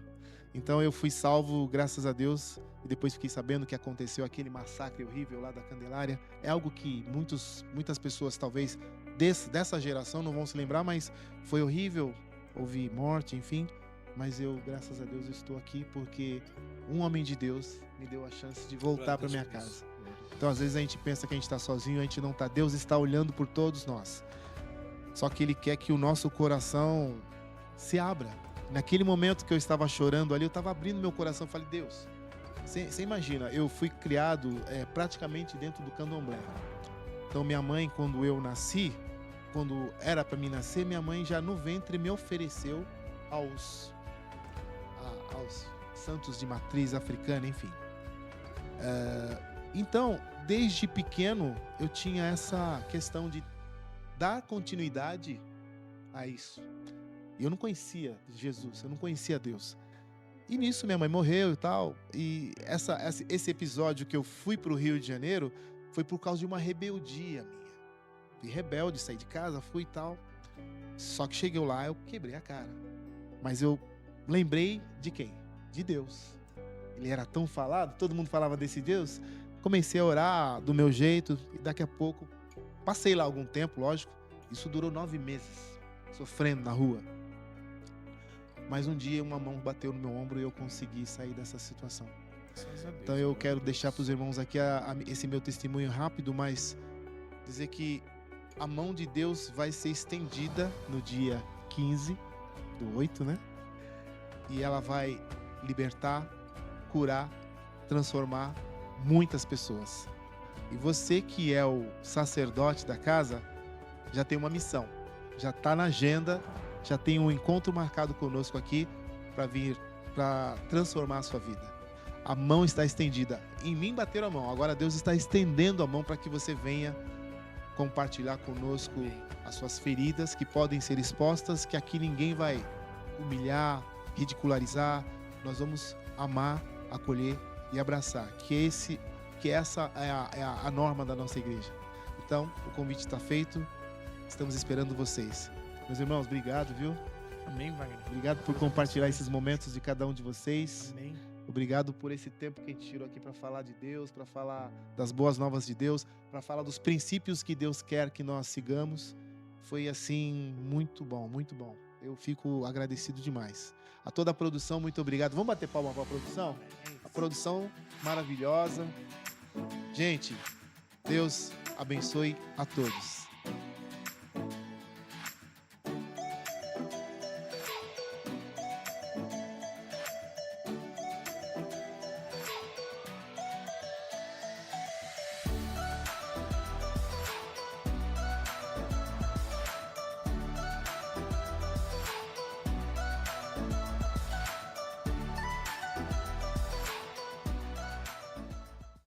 Então eu fui salvo, graças a Deus, e depois fiquei sabendo que aconteceu aquele massacre horrível lá da Candelária. É algo que muitas pessoas, talvez, dessa geração não vão se lembrar, mas foi horrível, houve morte, enfim. Mas eu, graças a Deus, estou aqui porque um homem de Deus me deu a chance de voltar para minha casa. Então, às vezes a gente pensa que a gente está sozinho, a gente não está. Deus está olhando por todos nós. Só que Ele quer que o nosso coração se abra. Naquele momento que eu estava chorando ali, eu estava abrindo meu coração. Falei: "Deus, você imagina, eu fui criado praticamente dentro do candomblé. Então, minha mãe, quando eu nasci, quando era para mim nascer, minha mãe já no ventre me ofereceu aos santos de matriz africana, enfim. Então, desde pequeno, eu tinha essa questão de dar continuidade a isso. E eu não conhecia Jesus, eu não conhecia Deus. E nisso minha mãe morreu e tal. E esse episódio que eu fui para o Rio de Janeiro foi por causa de uma rebeldia minha. Fui rebelde, saí de casa, fui e tal. Só que cheguei lá, eu quebrei a cara. Mas eu lembrei de quem? De Deus. Ele era tão falado, todo mundo falava desse Deus. Comecei a orar do meu jeito e daqui a pouco, passei lá algum tempo, lógico. Isso durou 9 meses, sofrendo na rua. Mas um dia uma mão bateu no meu ombro e eu consegui sair dessa situação. Então eu quero deixar para os irmãos aqui esse meu testemunho rápido, mas dizer que a mão de Deus vai ser estendida no dia 15 do 8, né? E ela vai libertar, curar, transformar muitas pessoas. E você que é o sacerdote da casa, já tem uma missão. Já está na agenda, já tem um encontro marcado conosco aqui para vir, para transformar a sua vida. A mão está estendida. Em mim bateram a mão. Agora Deus está estendendo a mão para que você venha compartilhar conosco as suas feridas que podem ser expostas, que aqui ninguém vai humilhar, ridicularizar. Nós vamos amar, acolher e abraçar. Que essa é a norma da nossa igreja. Então, o convite está feito. Estamos esperando vocês. Meus irmãos, obrigado, viu? Amém, Wagner. Obrigado por compartilhar esses momentos de cada um de vocês. Amém. Obrigado por esse tempo que a gente tirou aqui para falar de Deus, para falar das boas novas de Deus, para falar dos princípios que Deus quer que nós sigamos. Foi, assim, muito bom, muito bom. Eu fico agradecido demais. A toda a produção, muito obrigado. Vamos bater palma para a produção? A produção maravilhosa. Gente, Deus abençoe a todos.